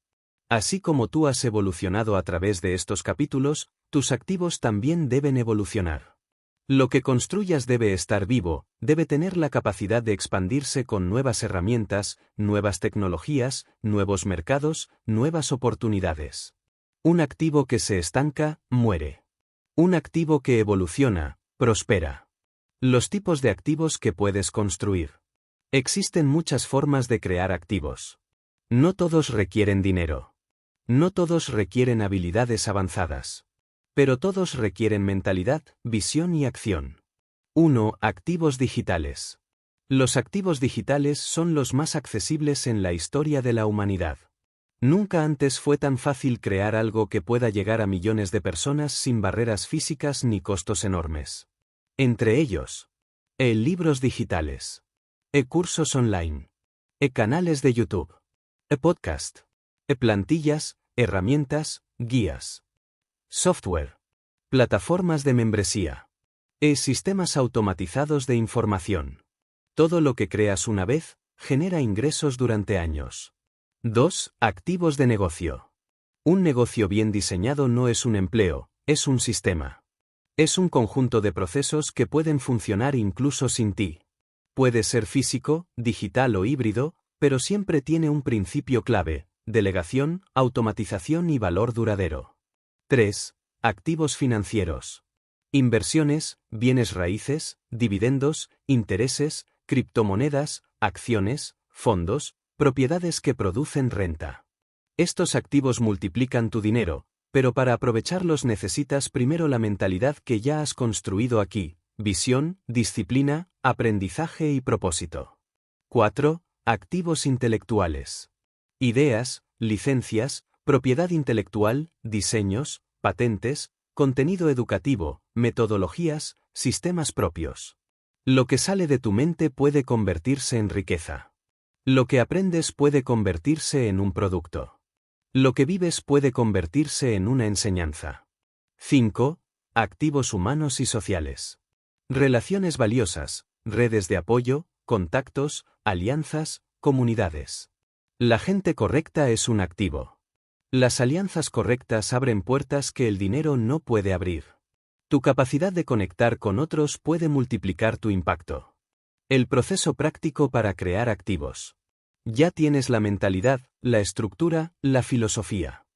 Así como tú has evolucionado a través de estos capítulos, tus activos también deben evolucionar. Lo que construyas debe estar vivo, debe tener la capacidad de expandirse con nuevas herramientas, nuevas tecnologías, nuevos mercados, nuevas oportunidades. Un activo que se estanca, muere. Un activo que evoluciona, prospera. Los tipos de activos que puedes construir. Existen muchas formas de crear activos. No todos requieren dinero. No todos requieren habilidades avanzadas. Pero todos requieren mentalidad, visión y acción. 1. Activos digitales. Los activos digitales son los más accesibles en la historia de la humanidad. Nunca antes fue tan fácil crear algo que pueda llegar a millones de personas sin barreras físicas ni costos enormes. Entre ellos, libros digitales, cursos online, canales de YouTube, podcast, plantillas, herramientas, guías, software, plataformas de membresía, sistemas automatizados de información. Todo lo que creas una vez genera ingresos durante años. 2. Activos de negocio. Un negocio bien diseñado no es un empleo, es un sistema. Es un conjunto de procesos que pueden funcionar incluso sin ti. Puede ser físico, digital o híbrido, pero siempre tiene un principio clave: delegación, automatización y valor duradero. 3. Activos financieros. Inversiones, bienes raíces, dividendos, intereses, criptomonedas, acciones, fondos, propiedades que producen renta. Estos activos multiplican tu dinero, pero para aprovecharlos necesitas primero la mentalidad que ya has construido aquí: visión, disciplina, aprendizaje y propósito. 4. Activos intelectuales. Ideas, licencias, propiedad intelectual, diseños, patentes, contenido educativo, metodologías, sistemas propios. Lo que sale de tu mente puede convertirse en riqueza. Lo que aprendes puede convertirse en un producto. Lo que vives puede convertirse en una enseñanza. 5. Activos humanos y sociales. Relaciones valiosas, redes de apoyo, contactos, alianzas, comunidades. La gente correcta es un activo. Las alianzas correctas abren puertas que el dinero no puede abrir. Tu capacidad de conectar con otros puede multiplicar tu impacto. El proceso práctico para crear activos. Ya tienes la mentalidad, la estructura, la filosofía.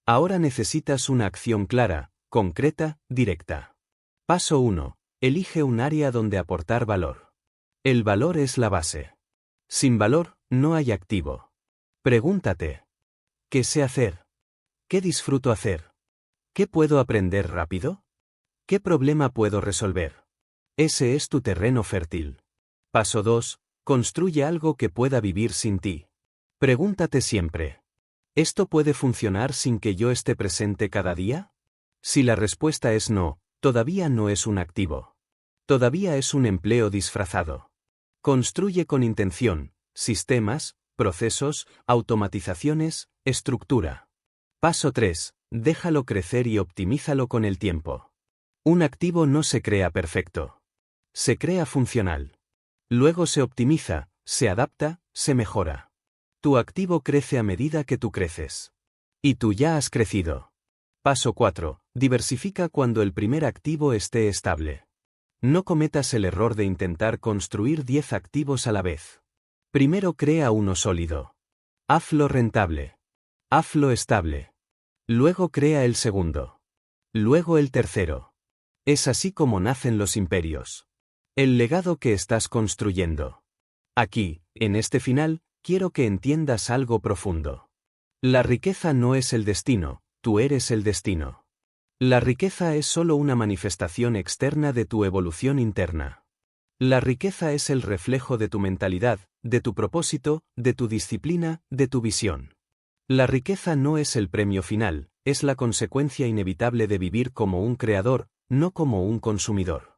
Ahora necesitas una acción clara, concreta, directa. Paso 1. Elige un área donde aportar valor. El valor es la base. Sin valor, no hay activo. Pregúntate: ¿qué sé hacer? ¿Qué disfruto hacer? ¿Qué puedo aprender rápido? ¿Qué problema puedo resolver? Ese es tu terreno fértil. Paso 2. Construye algo que pueda vivir sin ti. Pregúntate siempre: ¿esto puede funcionar sin que yo esté presente cada día? Si la respuesta es no, todavía no es un activo. Todavía es un empleo disfrazado. Construye con intención, sistemas, procesos, automatizaciones, estructura. Paso 3. Déjalo crecer y optimízalo con el tiempo. Un activo no se crea perfecto. Se crea funcional. Luego se optimiza, se adapta, se mejora. Tu activo crece a medida que tú creces. Y tú ya has crecido. Paso 4. Diversifica cuando el primer activo esté estable. No cometas el error de intentar construir 10 activos a la vez. Primero crea uno sólido. Hazlo rentable. Hazlo estable. Luego crea el segundo. Luego el tercero. Es así como nacen los imperios. El legado que estás construyendo. Aquí, en este final, quiero que entiendas algo profundo. La riqueza no es el destino, tú eres el destino. La riqueza es solo una manifestación externa de tu evolución interna. La riqueza es el reflejo de tu mentalidad, de tu propósito, de tu disciplina, de tu visión. La riqueza no es el premio final, es la consecuencia inevitable de vivir como un creador, no como un consumidor.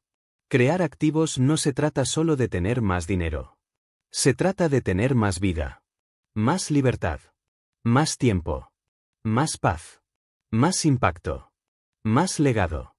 Crear activos no se trata solo de tener más dinero. Se trata de tener más vida, más libertad, más tiempo, más paz, más impacto, más legado.